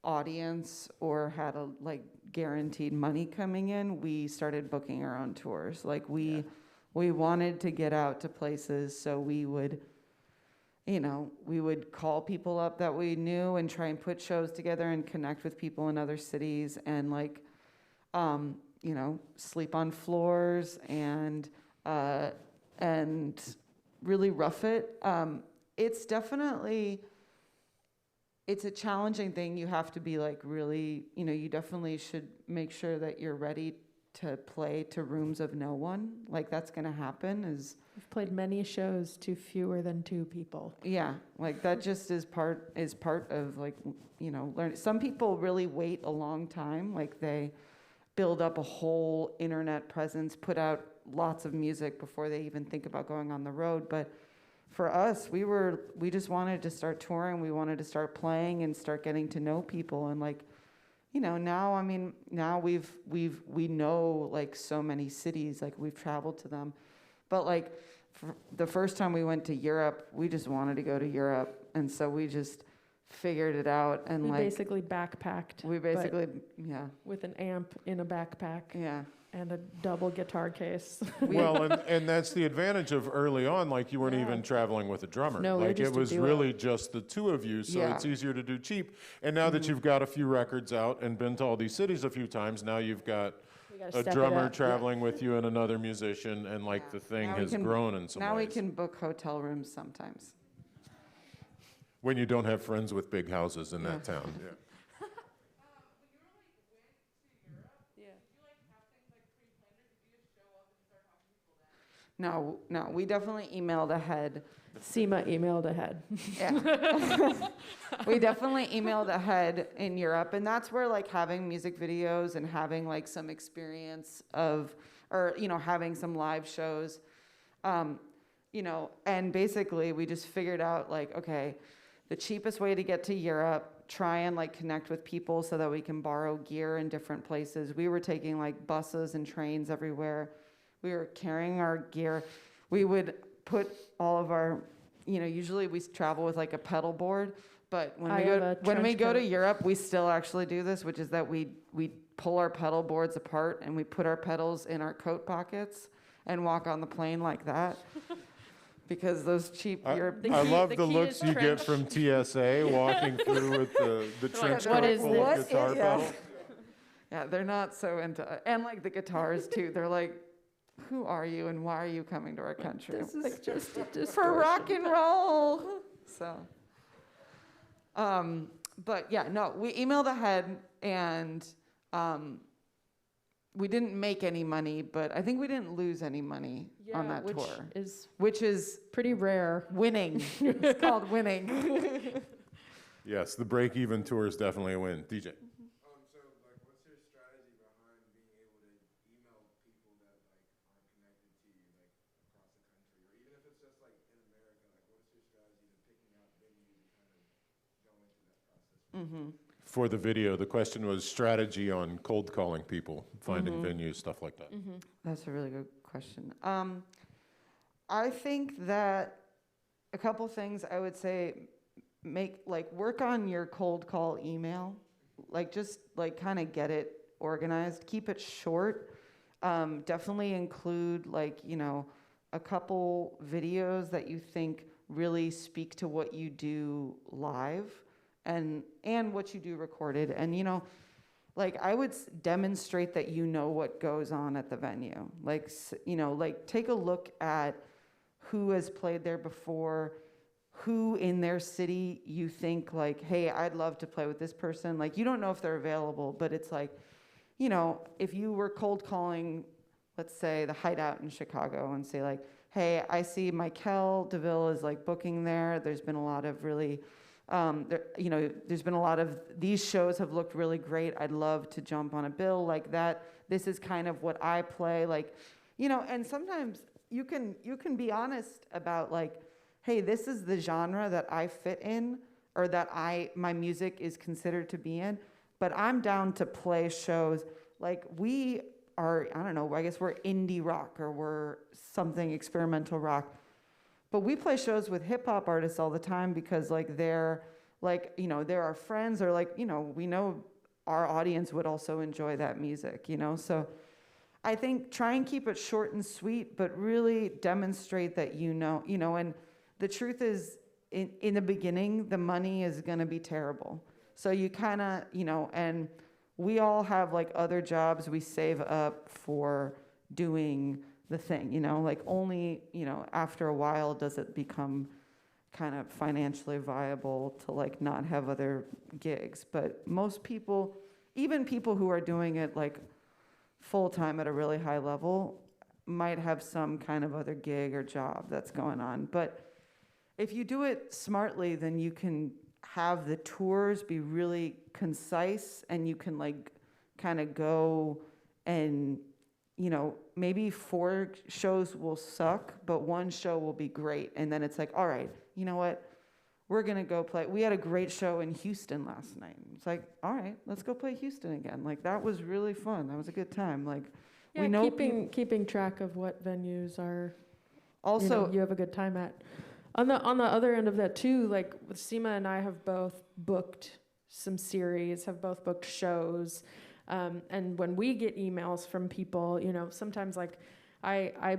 audience or had a like guaranteed money coming in, we started booking our own tours. Like we wanted to get out to places, so we would call people up that we knew and try and put shows together and connect with people in other cities and like, sleep on floors and really rough it. It's a challenging thing. You have to be like really, you definitely should make sure that you're ready to play to rooms of no one. Like that's gonna happen is, We've played many shows to fewer than 2 people. yeah, like that just is part of like, learning. Some people really wait a long time, like they build up a whole internet presence, put out lots of music before they even think about going on the road. But for us, we just wanted to start touring. We wanted to start playing and start getting to know people. And like, now, I mean, now we know like so many cities, like we've traveled to them. But like the first time we went to Europe, we just wanted to go to Europe. And so we just figured it out. And We like, basically backpacked. we but basically, yeah, with an amp in a backpack yeah. and a double guitar case. Well, and that's the advantage of early on, like you weren't Yeah. even traveling with a drummer. No, we were like just it a was duo. really just the two of you, so Yeah. it's easier to do cheap. And now that you've got a few records out and been to all these cities a few times, now you've got We gotta a step it drummer up. traveling with you and another musician, and like the thing Now we has can- grown in some Now we ways. can book hotel rooms sometimes. When you don't have friends with big houses in that town. No, we definitely emailed ahead. SEMA emailed ahead. Yeah. We definitely emailed ahead in Europe, and that's where like having music videos and having like some experience of, or having some live shows, and basically we just figured out like, okay, the cheapest way to get to Europe, try and like connect with people so that we can borrow gear in different places. We were taking like buses and trains everywhere. We were carrying our gear. We would put all of our, usually we travel with like a pedal board, but when I we have go a when we trench go to coat. Europe, we still actually do this, which is that we pull our pedal boards apart and we put our pedals in our coat pockets and walk on the plane like that. Because those cheap Europe. The I key- love the the key looks is you trench. get from TSA walking through with the trench what coat is full this? of guitar Yeah. pedals. Yeah, they're not so into, and like the guitars too. They're like, who are you and why are you coming to our country? This is just a For rock and roll. So, but yeah, no, we emailed ahead and we didn't make any money, but I think we didn't lose any money on that which tour, is which is pretty rare. winning. It's called winning. Yes, the break-even tour is definitely a win. DJ. So, like, what's your strategy behind being able to email people that, like, aren't connected to you, like, across the country? Or even if it's just, like, in America, like, what's your strategy to picking out venues and kind of going through that process? For the video, the question was strategy on cold calling people, finding venues, stuff like that. That's a really good question. I think that a couple things I would say, work on your cold call email, just kind of get it organized, keep it short. Definitely include a couple videos that you think really speak to what you do live and what you do recorded. And I would demonstrate that what goes on at the venue. Take a look at who has played there before, who in their city you think hey, I'd love to play with this person. You don't know if they're available, but it's if you were cold calling, let's say the Hideout in Chicago and say hey, I see Michael DeVille is booking there. There's been a lot of really, there's been a lot of, these shows have looked really great. I'd love to jump on a bill like that. This is kind of what I play, and sometimes you can be honest about hey, this is the genre that I fit in, or that my music is considered to be in, but I'm down to play shows. We are, I don't know, I guess we're indie rock or we're something experimental rock. But we play shows with hip hop artists all the time because they're they're our friends, or we know our audience would also enjoy that music, So I think try and keep it short and sweet, but really demonstrate that and the truth is in the beginning, the money is gonna be terrible. So you kinda, and we all have other jobs we save up for doing the thing, only, after a while does it become kind of financially viable to not have other gigs. But most people, even people who are doing it full-time at a really high level might have some kind of other gig or job that's going on. But if you do it smartly, then you can have the tours be really concise, and you can like kind of go and, you know, maybe 4 shows will suck, but 1 show will be great. And then it's like, all right, you know what? We're going to go play. We had a great show in Houston last night. It's like, all right, let's go play Houston again. Like, that was really fun. That was a good time. Like, Yeah, we know keeping track of what venues are also, you have a good time at. On the other end of that too, like with Seema and I have both booked some series, have both booked shows, and when we get emails from people, you know, sometimes like I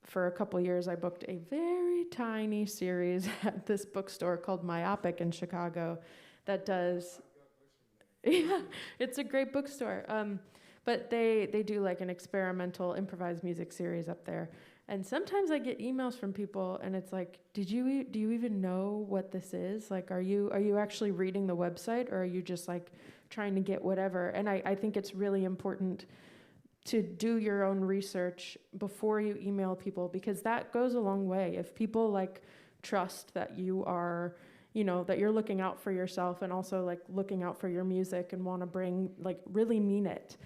for a couple years I booked a very tiny series at this bookstore called Myopic in Chicago, that does. Yeah, it's a great bookstore. But they do like an experimental improvised music series up there. And sometimes I get emails from people and it's like, do you even know what this is? Like, are you actually reading the website, or are you just like trying to get whatever? And I think it's really important to do your own research before you email people, because that goes a long way. If people like trust that you are, you know, that you're looking out for yourself and also like looking out for your music and want to bring, like, really mean it.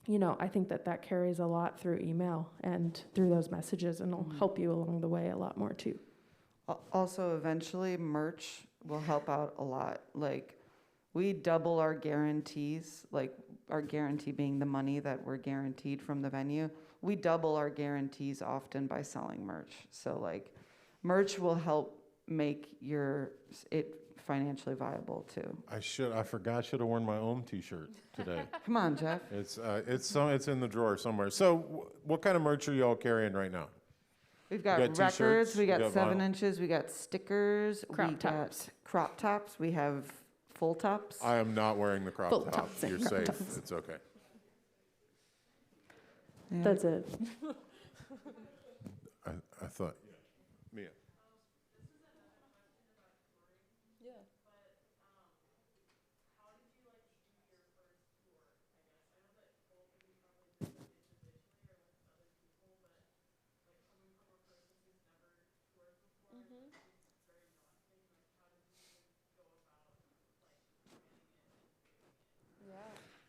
You know, I think that carries a lot through email and through those messages, and will help you along the way a lot more too. Also, eventually, merch will help out a lot. Like, we double our guarantees, like our guarantee being the money that we're guaranteed from the venue. We double our guarantees often by selling merch. So, like, merch will help make it financially viable too. I forgot. I should have worn my Ohmme T-shirt today. Come on, Jeff. It's in the drawer somewhere. So, what kind of merch are y'all carrying right now? We've got got records, t-shirts, we we got got 7 vinyl. inches, we got stickers, Crop we tops. got crop tops, we have full tops. I am not wearing the crop Full top. tops and You're crop safe. tops. It's okay. Yeah. That's it. I thought. Mia.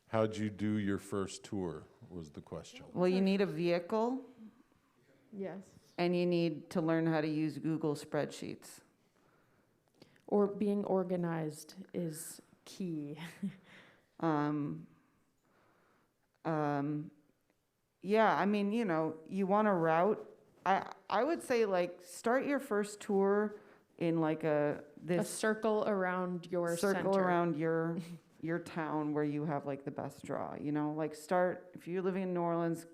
How'd you do your first tour, was the question. Well, you need a vehicle, Yes. and you need to learn how to use Google spreadsheets. Or being organized is key. Yeah, I mean, you know, you want to route. I would say, like, start your first tour in like A this circle around your circle center. around your town where you have like the best draw. You know, like, start if you're living in New Orleans,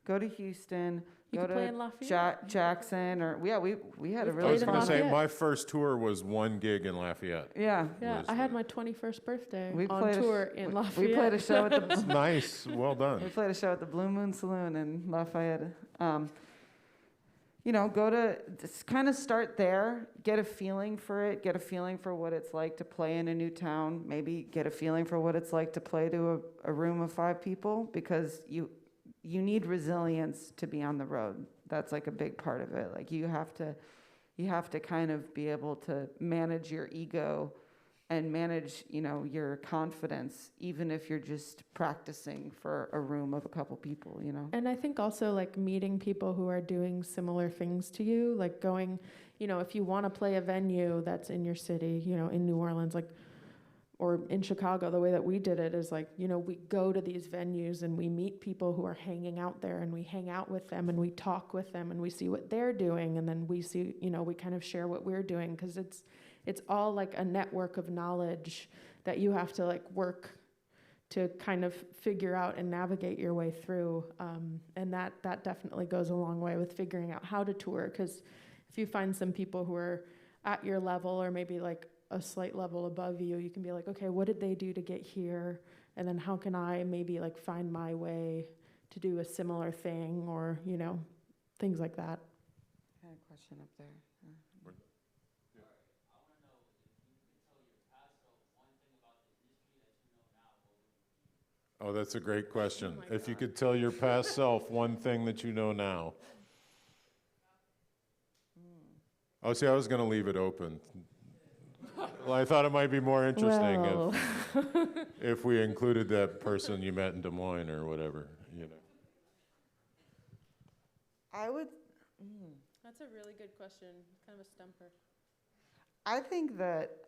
go to Houston, You go could play to in Lafayette. Jackson, or we had a We've I really was played in going to say, Lafayette. my first tour was 1 gig in Lafayette. Yeah. Yeah, was I had the- my 21st birthday We on played a tour sh- in we Lafayette. played a show at the Nice, well done. We played a show at the Blue Moon Saloon in Lafayette. You know, just kind of start there, get a feeling for it, get a feeling for what it's like to play in a new town, maybe get a feeling for what it's like to play to a room of 5 people, because you need resilience to be on the road. That's like a big part of it. Like, you have to kind of be able to manage your ego and manage, you know, your confidence, even if you're just practicing for a room of a couple people, you know? And I think also, like, meeting people who are doing similar things to you, like going, you know, if you want to play a venue that's in your city, you know, in New Orleans, like, or in Chicago, the way that we did it is like, you know, we go to these venues and we meet people who are hanging out there, and we hang out with them and we talk with them and we see what they're doing, and then we see, you know, we kind of share what we're doing, because it's all like a network of knowledge that you have to like work to kind of figure out and navigate your way through. And that definitely goes a long way with figuring out how to tour, because if you find some people who are at your level or maybe like a slight level above you, you can be like, okay, what did they do to get here? And then how can I maybe like find my way to do a similar thing, or, you know, things like that. I had a question up there. Oh, that's a great question. my If you God. could tell your past self one thing that you know now. Oh, see, I was going to leave it open. Well, I thought it might be more interesting Well, if we included that person you met in Des Moines or whatever, you know. I would. that's a really good question. Kind of a stumper. I think that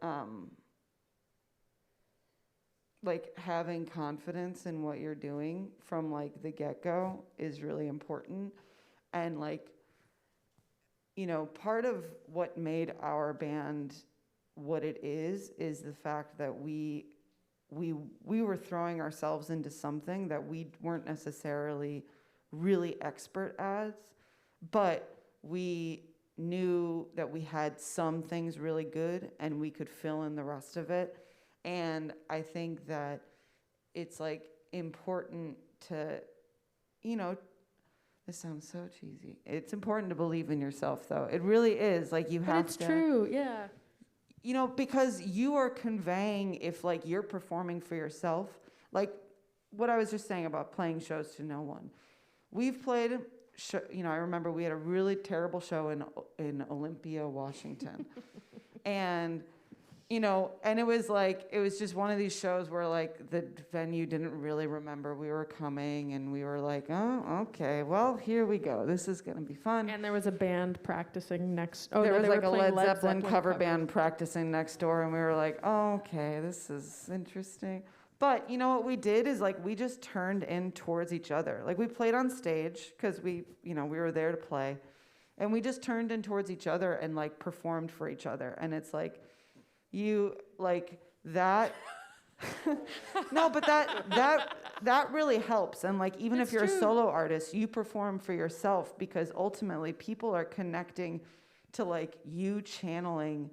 like having confidence in what you're doing from like the get-go is really important. And like, you know, part of what made our band what it is the fact that we were throwing ourselves into something that we weren't necessarily really expert at, but we knew that we had some things really good and we could fill in the rest of it. And I think that it's like important to, you know, this sounds so cheesy. It's important to believe in yourself, though. It really is. Like, you But have it's to. true, yeah. You know, because you are conveying, if like you're performing for yourself, like what I was just saying about playing shows to no one. We've played, you know, I remember we had a really terrible show in Olympia, Washington. And, you know, and it was just one of these shows where like the venue didn't really remember we were coming, and we were like, oh, okay, well, here we go. This is going to be fun. And there was a band practicing next. Oh, There no, was they like were a playing Led Zeppelin cover covers. band practicing next door, and we were like, oh, okay, this is interesting. But you know what we did is like we just turned in towards each other. Like we played on stage because we were there to play, and we just turned in towards each other and like performed for each other. And it's like you like that. No, but that really helps. And like even It's if you're true. a solo artist, you perform for yourself because ultimately people are connecting to like you channeling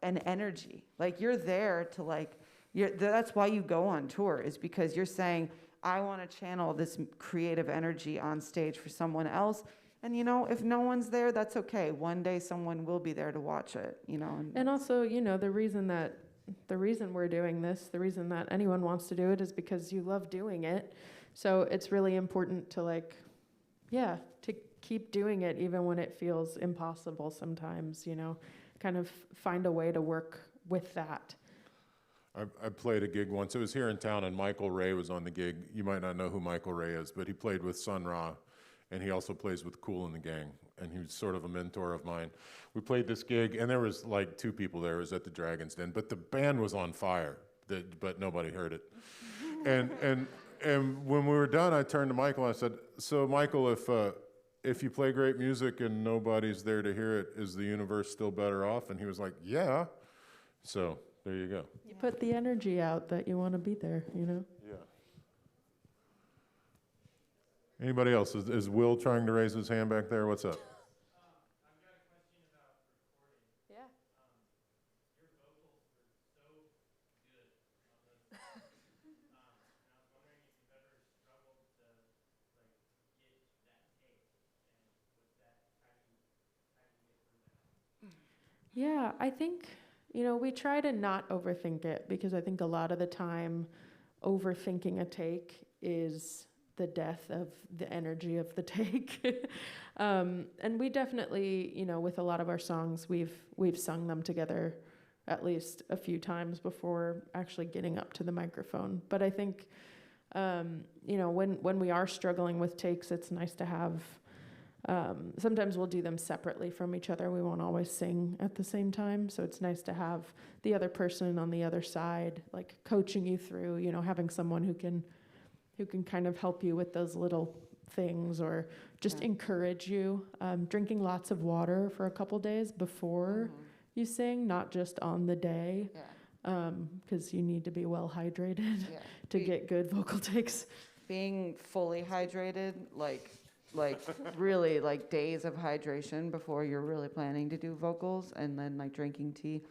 an energy. Like you're there to like that's why you go on tour, is because you're saying, I want to channel this creative energy on stage for someone else. And you know, if no one's there, that's okay. One day someone will be there to watch it, you know. And also, you know, the reason we're doing this, the reason that anyone wants to do it is because you love doing it. So it's really important to like, yeah, to keep doing it even when it feels impossible sometimes, you know, kind of find a way to work with that. I played a gig once. It was here in town, and Michael Ray was on the gig. You might not know who Michael Ray is, but he played with Sun Ra, and he also plays with Kool and the Gang, and he was sort of a mentor of mine. We played this gig, and there was like 2 people there. It was at the Dragon's Den, but the band was on fire, but nobody heard it. And when we were done, I turned to Michael and I said, so Michael, if you play great music and nobody's there to hear it, is the universe still better off? And he was like, yeah. So there you go. You put the energy out that you want to be there, you know? Yeah. Anybody else? Is Will trying to raise his hand back there? What's up? Yeah. Yeah, I think, you know, we try to not overthink it, because I think a lot of the time overthinking a take is the death of the energy of the take. And we definitely, you know, with a lot of our songs, we've sung them together at least a few times before actually getting up to the microphone. But I think, you know, when we are struggling with takes, it's nice to have, sometimes we'll do them separately from each other. We won't always sing at the same time. So it's nice to have the other person on the other side, like coaching you through, you know, having someone who can kind of help you with those little things, or just encourage you. Drinking lots of water for a couple days before you sing, not just on the day, because you need to be well hydrated to get good vocal takes. Being fully hydrated, like really like days of hydration before you're really planning to do vocals, and then like drinking tea.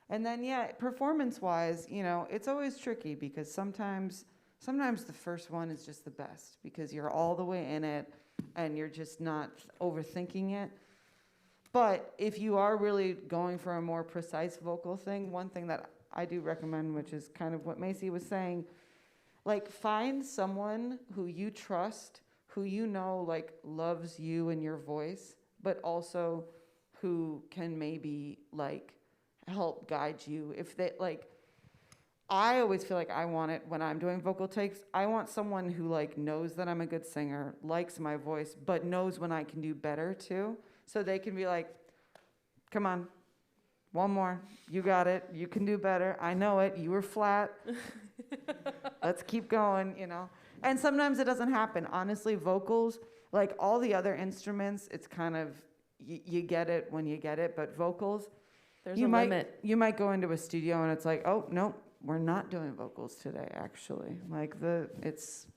And then performance-wise, you know, it's always tricky, because sometimes the first one is just the best, because you're all the way in it and you're just not overthinking it. But if you are really going for a more precise vocal thing, one thing that I do recommend, which is kind of what Macy was saying, Like, find someone who you trust, who you know, like, loves you and your voice, but also who can maybe, like, help guide you. If they, like, I always feel like I want it when I'm doing vocal takes. I want someone who, like, knows that I'm a good singer, likes my voice, but knows when I can do better, too. So they can be like, come on, one more. You got it. You can do better. I know it. You were flat. Let's keep going, you know. And sometimes it doesn't happen. Honestly, vocals, like all the other instruments, it's kind of, you get it when you get it. But vocals, There's a limit. you might go into a studio and it's like, oh, no, we're not doing vocals today, actually. Like, it's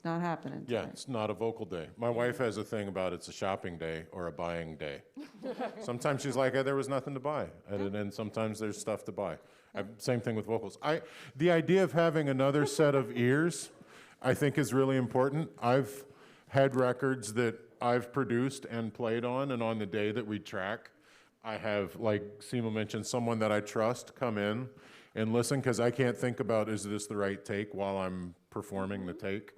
not happening today. Yeah, it's not a vocal day. My wife has a thing about it's a shopping day or a buying day. Sometimes she's like, there was nothing to buy. And then sometimes there's stuff to buy. Same thing with vocals. The idea of having another set of ears, I think, is really important. I've had records that I've produced and played on, and on the day that we track, I have, like Seema mentioned, someone that I trust come in and listen, because I can't think about, is this the right take while I'm performing the take,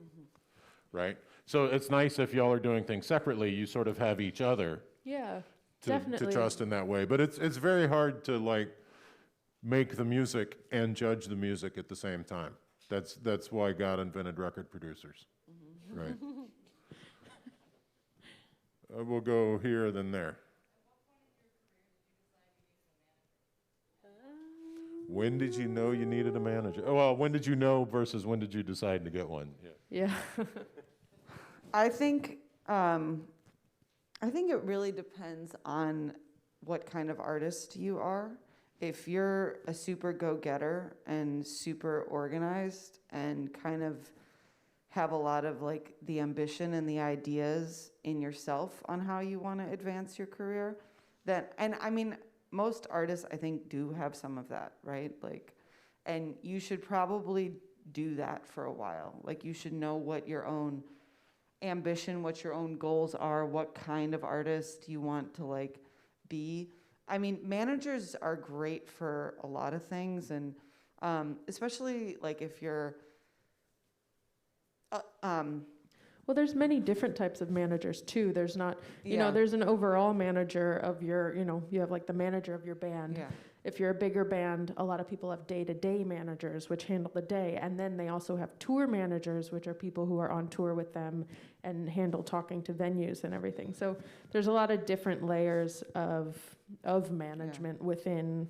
right? So it's nice if y'all are doing things separately, you sort of have each other Yeah, to definitely. trust in that way. But it's very hard to, like, make the music and judge the music at the same time. That's why God invented record producers, right? We'll go here, then there. When did you know you needed a manager? Oh, well, when did you know versus when did you decide to get one? Yeah. Yeah. I think it really depends on what kind of artist you are. If you're a super go-getter and super organized and kind of have a lot of, like, the ambition and the ideas in yourself on how you want to advance your career, and I mean, most artists, I think, do have some of that, right? Like, and you should probably do that for a while. Like, you should know what your own ambition, what your own goals are, what kind of artist you want to, like, be. I mean, managers are great for a lot of things, and especially, like, if you're Well, there's many different types of managers too. There's not, you Yeah. know, there's an overall manager of your, you know, you have like the manager of your band. Yeah. If you're a bigger band, a lot of people have day-to-day managers, which handle the day. And then they also have tour managers, which are people who are on tour with them and handle talking to venues and everything. So there's a lot of different layers of management within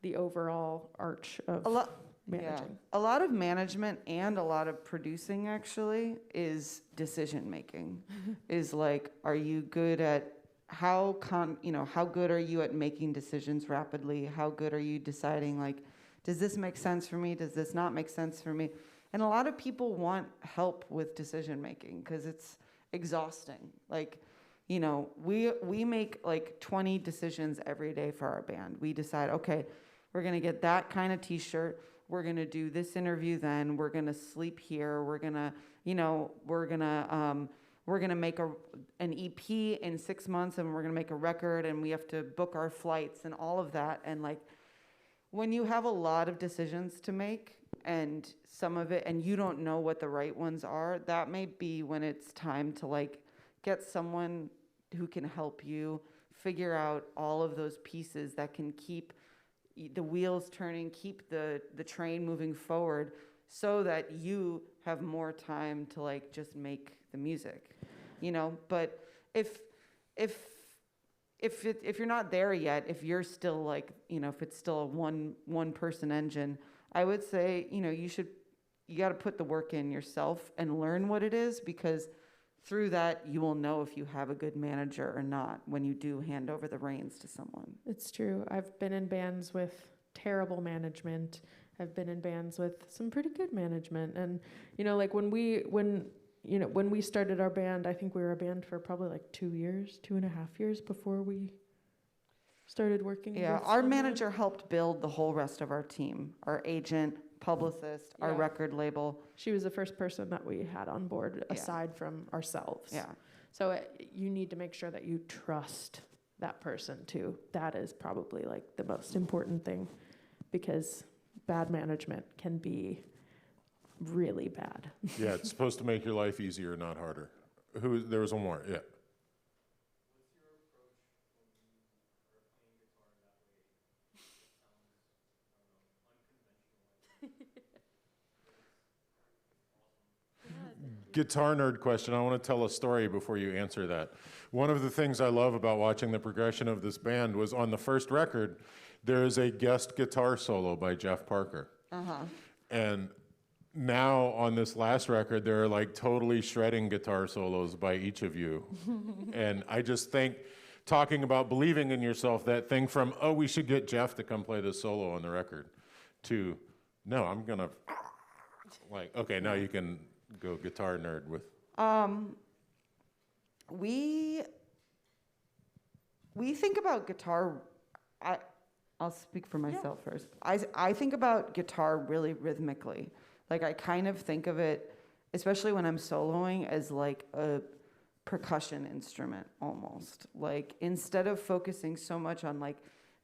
the overall arch of managing. A lot of management and a lot of producing, actually, is decision making. Is like, are you good at how good are you at making decisions rapidly? How good are you deciding, like, does this make sense for me? Does this not make sense for me? And a lot of people want help with decision making because it's exhausting. Like, you know, we make like 20 decisions every day for our band. We decide, okay, we're gonna get that kind of t-shirt. We're gonna do this interview then. We're gonna sleep here. We're gonna make an EP in 6 months, and we're gonna make a record, and we have to book our flights and all of that. And like, when you have a lot of decisions to make, and some of it, and you don't know what the right ones are, that may be when it's time to like get someone who can help you figure out all of those pieces that can keep the wheels turning, keep the train moving forward, so that you have more time to like just make the music, you know. But if you're not there yet, if you're still like, you know, if it's still a one person engine, I would say, you know, you got to put the work in yourself and learn what it is, because through that you will know if you have a good manager or not when you do hand over the reins to someone. It's true. I've been in bands with terrible management. I've been in bands with some pretty good management. And, you know, like when we started our band, I think we were a band for probably like 2.5 years before we started working. Yeah, with our someone. manager helped build the whole rest of our team, our agent, publicist, our record label. She was the first person that we had on board aside from ourselves. Yeah. So you need to make sure that you trust that person too. That is probably like the most important thing, because bad management can be really bad. Yeah, it's supposed to make your life easier, not harder. There was one more, yeah. Guitar nerd question. I want to tell a story before you answer that. One of the things I love about watching the progression of this band was on the first record, there is a guest guitar solo by Jeff Parker. And now on this last record, there are like totally shredding guitar solos by each of you. And I just think, talking about believing in yourself, that thing from, oh, we should get Jeff to come play this solo on the record, to, no, I'm gonna, like, okay, now you can go guitar nerd with. We think about guitar. I'll speak for myself first. I think about guitar really rhythmically. Like, I kind of think of it, especially when I'm soloing, as like a percussion instrument almost. Like, instead of focusing so much on like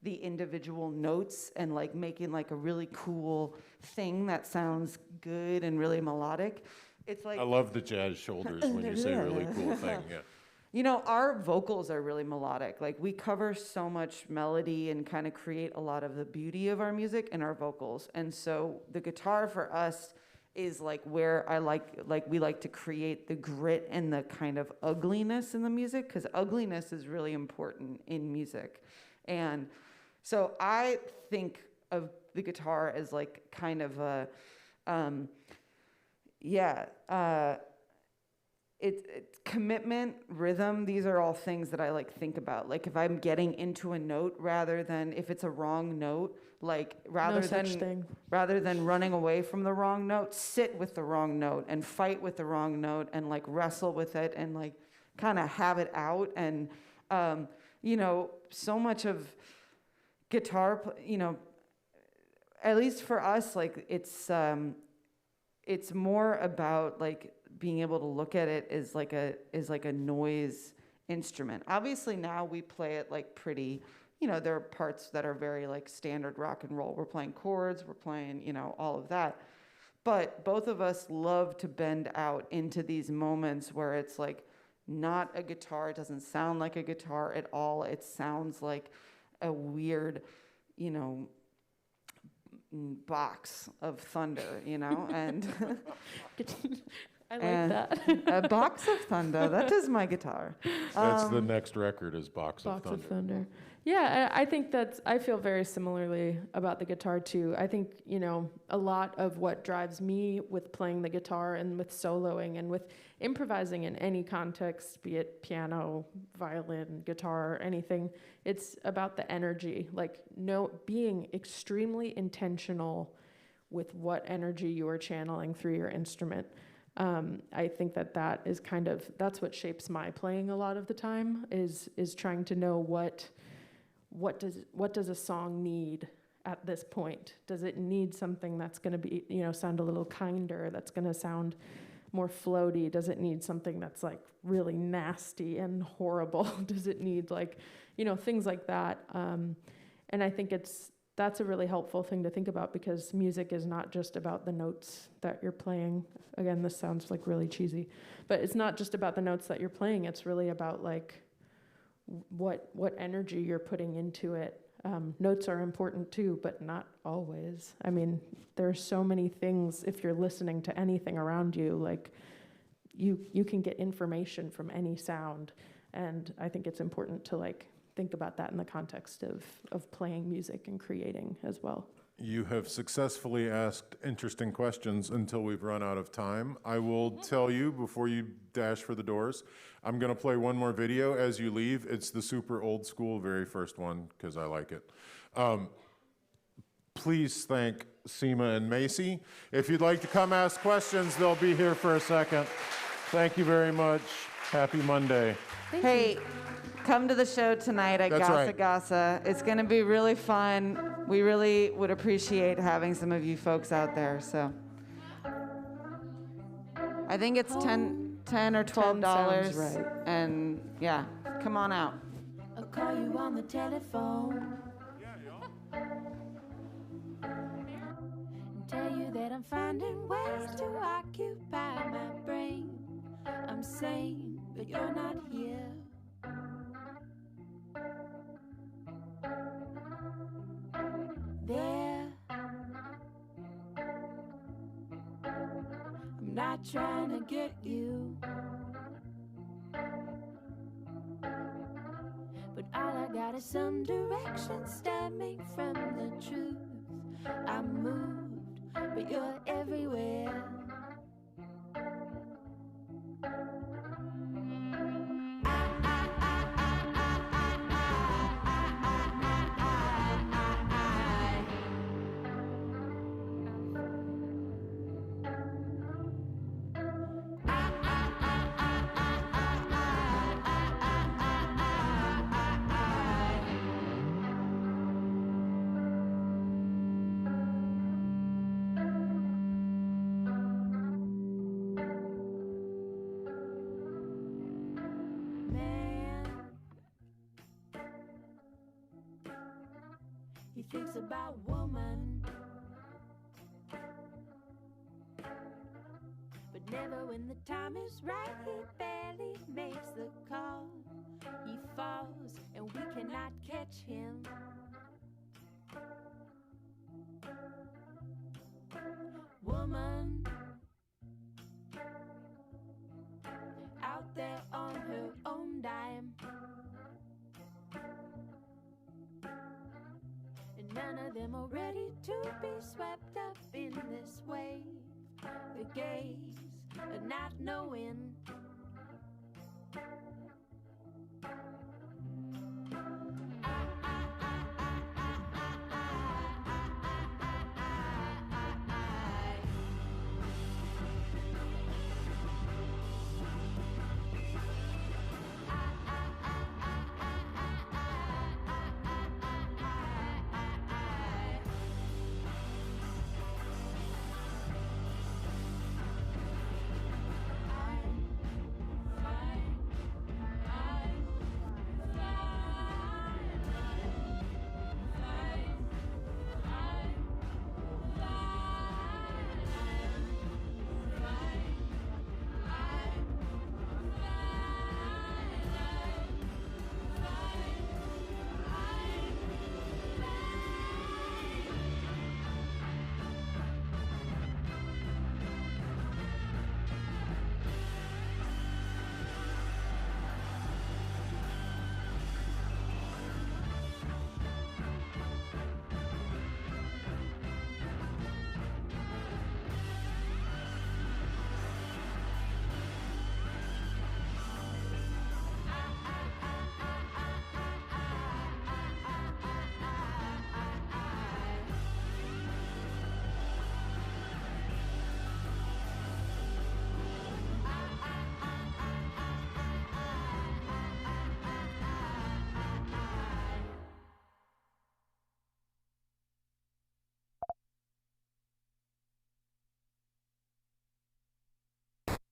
the individual notes and like making like a really cool thing that sounds good and really melodic, it's like, I love the jazz shoulders when you say really cool thing, yeah. you know, our vocals are really melodic. Like, we cover so much melody and kind of create a lot of the beauty of our music in our vocals. And so the guitar for us is like where we like to create the grit and the kind of ugliness in the music, because ugliness is really important in music. And so I think of the guitar as like kind of a, it's commitment, rhythm. These are all things that I like think about. Like, if I'm getting into a note, rather than if it's a wrong note, like rather than running away from the wrong note, sit with the wrong note and fight with the wrong note and like wrestle with it and like kind of have it out. And you know, so much of guitar, you know, at least for us, like it's more about like being able to look at it as like a noise instrument. Obviously now we play it like pretty, you know, there are parts that are very like standard rock and roll. We're playing chords, we're playing, you know, all of that. But both of us love to bend out into these moments where it's like not a guitar, it doesn't sound like a guitar at all. It sounds like a weird, you know, box of thunder, you know, and I like that. A box of thunder. That is my guitar. That's the next record, is Box of Thunder. Box of Thunder. Yeah, I think I feel very similarly about the guitar too. I think, you know, a lot of what drives me with playing the guitar and with soloing and with improvising in any context, be it piano, violin, guitar, anything, it's about the energy. Like, being extremely intentional with what energy you are channeling through your instrument. I think that is that's what shapes my playing a lot of the time, is trying to know what does a song need at this point? Does it need something that's going to be, you know, sound a little kinder, that's going to sound more floaty? Does it need something that's like really nasty and horrible? Does it need like, you know, things like that? And I think that's a really helpful thing to think about, because music is not just about the notes that you're playing. Again, this sounds like really cheesy, but it's not just about the notes that you're playing. It's really about like what energy you're putting into it. Notes are important too, but not always. I mean, there are so many things, if you're listening to anything around you, like you can get information from any sound. And I think it's important to like think about that in the context of playing music and creating as well. You have successfully asked interesting questions until we've run out of time. I will tell you before you dash for the doors, I'm going to play one more video as you leave. It's the super old school, very first one, because I like it. Please thank Seema and Macy. If you'd like to come ask questions, they'll be here for a second. Thank you very much. Happy Monday. Hey, come to the show tonight at That's Gasa right. Gasa. It's going to be really fun. We really would appreciate having some of you folks out there. So I think it's $10 or $12. sounds right. And yeah, come on out. I'll call you on the telephone and tell you that I'm I'm finding ways to occupy my brain. I'm sane, but you're not here. There, I'm not trying to get you, but all I got is some direction stemming from the truth. I moved, but you're everywhere. He thinks about woman, but never when the time is right. He barely makes the call. He falls and we cannot catch him. Woman, out there on her own dime. And none of them are ready to be swept up in this wave. The gaze of not knowing